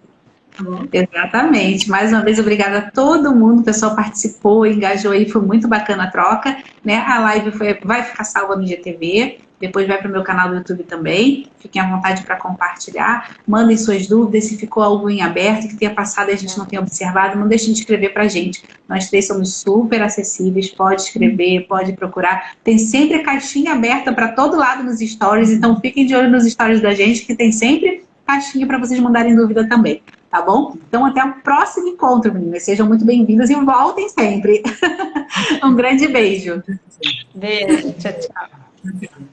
Tá bom? Exatamente. Mais uma vez, obrigada a todo mundo, o pessoal participou, engajou aí, foi muito bacana a troca, né? A live vai ficar salva no IGTV, depois vai para o meu canal do YouTube também. Fiquem à vontade para compartilhar, mandem suas dúvidas, se ficou algo em aberto que tenha passado e a gente não tenha observado, não deixem de escrever para a gente. Nós três somos super acessíveis, pode escrever, pode procurar. Tem sempre caixinha aberta para todo lado nos stories, então fiquem de olho nos stories da gente, que tem sempre caixinha para vocês mandarem dúvida também. Tá tá bom? Então, até o próximo encontro, meninas. Sejam muito bem-vindas e voltem sempre. Um grande beijo. Beijo, tchau, tchau.